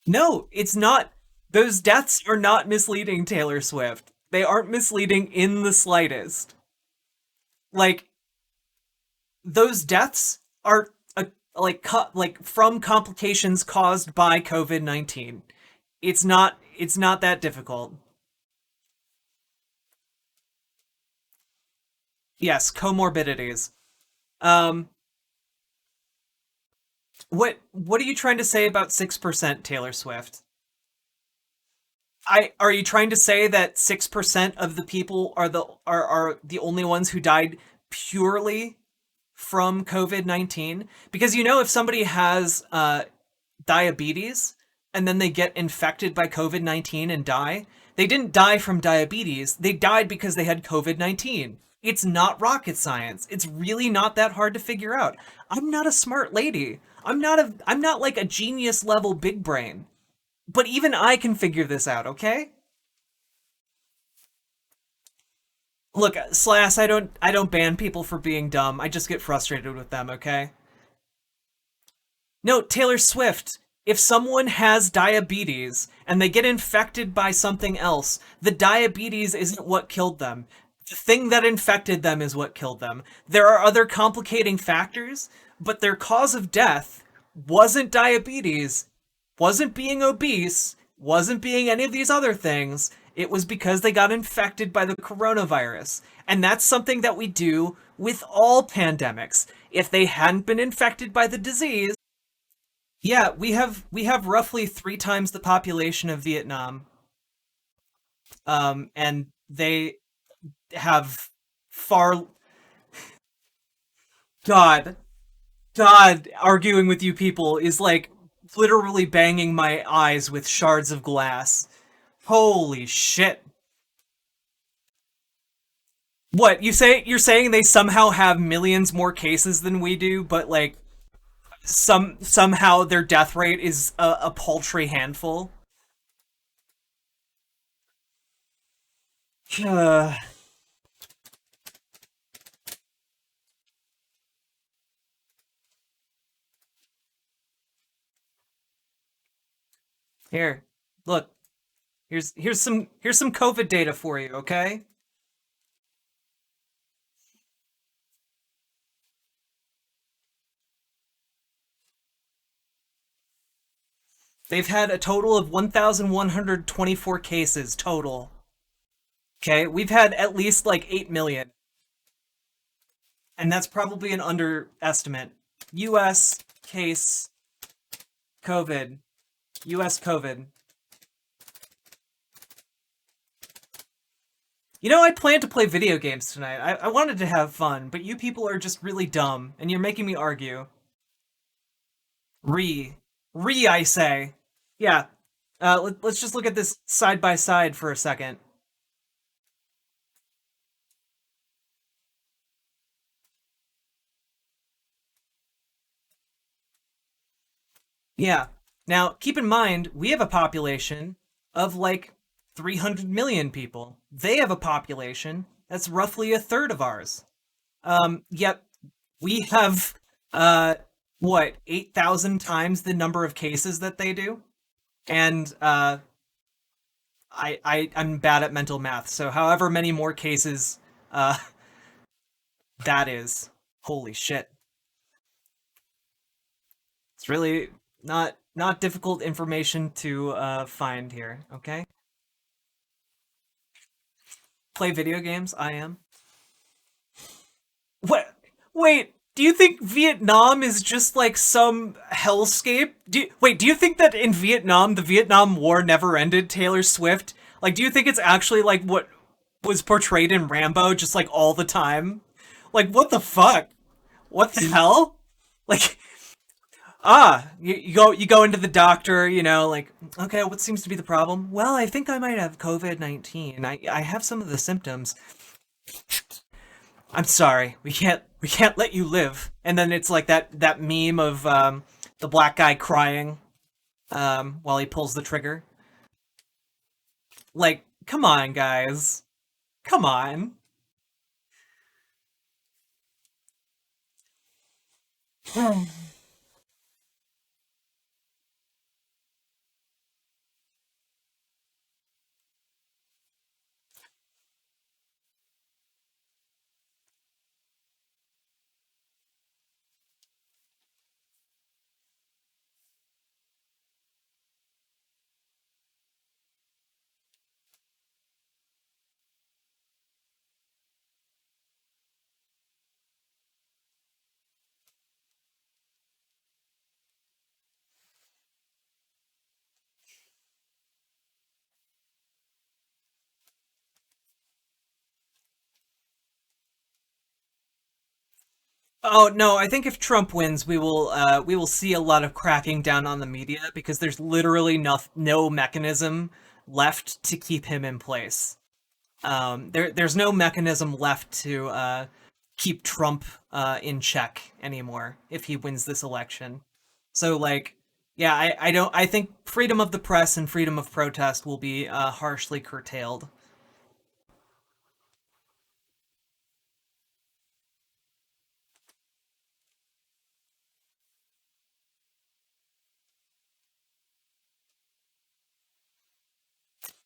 Speaker 1: No, it's not. Those deaths are not misleading, Taylor Swift. They aren't misleading in the slightest. Like, those deaths are like from complications caused by COVID-19. It's not that difficult. Yes, comorbidities. Um what are you trying to say about 6%, Taylor Swift? I Are you trying to say that 6% of the people are the only ones who died purely from COVID-19? Because, if somebody has diabetes and then they get infected by COVID-19 and die, they didn't die from diabetes. They died because they had COVID-19. It's not rocket science. It's really not that hard to figure out. I'm not a smart lady. I'm not like a genius level big brain. But even I can figure this out, okay? Look, Slash, I don't ban people for being dumb. I just get frustrated with them, okay? No, Taylor Swift. If someone has diabetes and they get infected by something else, the diabetes isn't what killed them. The thing that infected them is what killed them. There are other complicating factors, but their cause of death wasn't diabetes, wasn't being obese, wasn't being any of these other things. It was because they got infected by the coronavirus. And that's something that we do with all pandemics. If they hadn't been infected by the disease, yeah, we have roughly 3 times the population of Vietnam. And they have far God, God, arguing with you people is like literally banging my eyes with shards of glass. Holy shit. What, you're saying they somehow have millions more cases than we do, but like somehow their death rate is a paltry handful? Here, look. Here's some COVID data for you, okay? They've had a total of 1,124 cases total. Okay, we've had at least like 8 million, and that's probably an underestimate. US case COVID. US COVID. I plan to play video games tonight. I wanted to have fun, but you people are just really dumb, and you're making me argue. Re. I say. Yeah. Let's just look at this side by side for a second. Yeah. Now, keep in mind, we have a population of like 300 million people. They have a population that's roughly a third of ours. Yet we have, uh, what, 8,000 times the number of cases that they do? And, I'm bad at mental math, so however many more cases, uh, that is. Holy shit. It's really not not difficult information to find here. Okay, play video games. I am. What? Wait. Do you think Vietnam is just like some hellscape? Wait, do you think that in Vietnam, the Vietnam War never ended, Taylor Swift? Like, do you think it's actually like what was portrayed in Rambo, just like all the time? Like, what the fuck? What the hell? Like, you go into the doctor, like, okay, what seems to be the problem? Well, I think I might have COVID-19. I have some of the symptoms. I'm sorry, we can't let you live. And then it's like that meme of the black guy crying while he pulls the trigger. Like, come on, guys, come on. Oh no, I think if Trump wins, we will see a lot of cracking down on the media because there's literally no mechanism left to keep him in place. There's no mechanism left to keep Trump in check anymore if he wins this election. So like, yeah, I don't I think freedom of the press and freedom of protest will be harshly curtailed.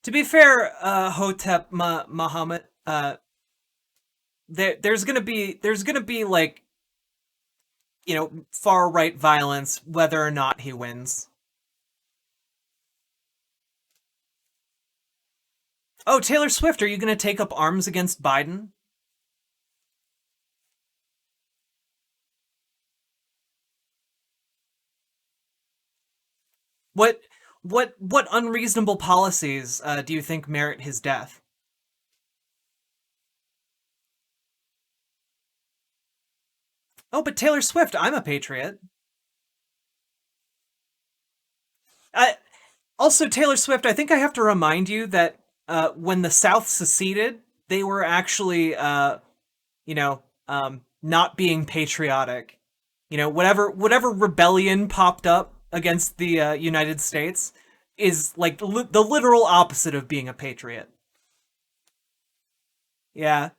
Speaker 1: To be fair, Hotep Muhammad, there's gonna be like far right violence whether or not he wins. Oh, Taylor Swift, are you gonna take up arms against Biden? What what unreasonable policies do you think merit his death? Oh, but Taylor Swift, I'm a patriot. I, Also, Taylor Swift, I think I have to remind you that when the South seceded, they were actually, not being patriotic. Whatever rebellion popped up against the United States is like the literal opposite of being a patriot. Yeah,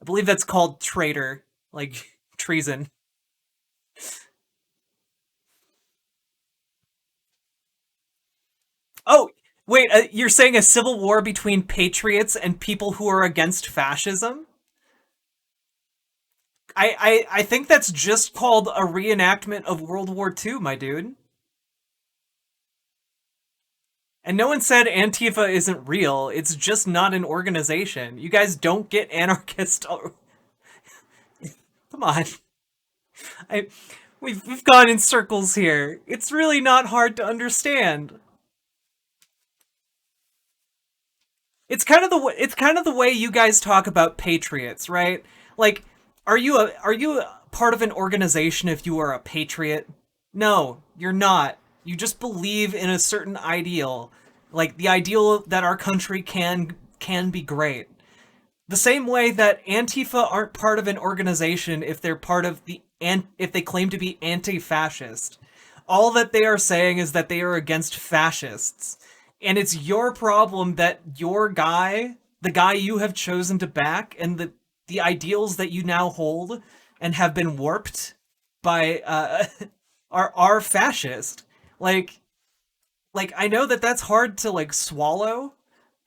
Speaker 1: I believe that's called traitor, like treason. Oh, wait, you're saying a civil war between patriots and people who are against fascism? I think that's just called a reenactment of World War II, my dude. And no one said Antifa isn't real. It's just not an organization. You guys don't get anarchist. Come on. I we've gone in circles here. It's really not hard to understand. It's kind of the way you guys talk about patriots, right? Like, are you a part of an organization if you are a patriot? No, you're not. You just believe in a certain ideal, like the ideal that our country can be great. The same way that Antifa aren't part of an organization if they're part of if they claim to be anti-fascist. All that they are saying is that they are against fascists. And it's your problem that your guy, the guy you have chosen to back, and the ideals that you now hold and have been warped by are fascist. Like I know that that's hard to like swallow,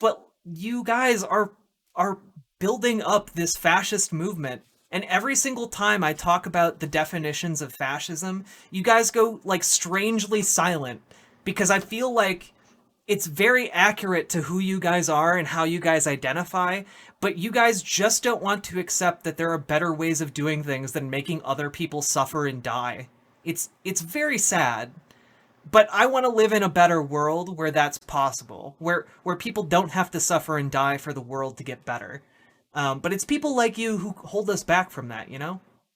Speaker 1: but you guys are building up this fascist movement And every single time I talk about the definitions of fascism, you guys go like strangely silent because I feel like it's very accurate to who you guys are and how you guys identify, but you guys just don't want to accept that there are better ways of doing things than making other people suffer and die. It's very sad. But I want to live in a better world where that's possible, where people don't have to suffer and die for the world to get better. But it's people like you who hold us back from that, you know?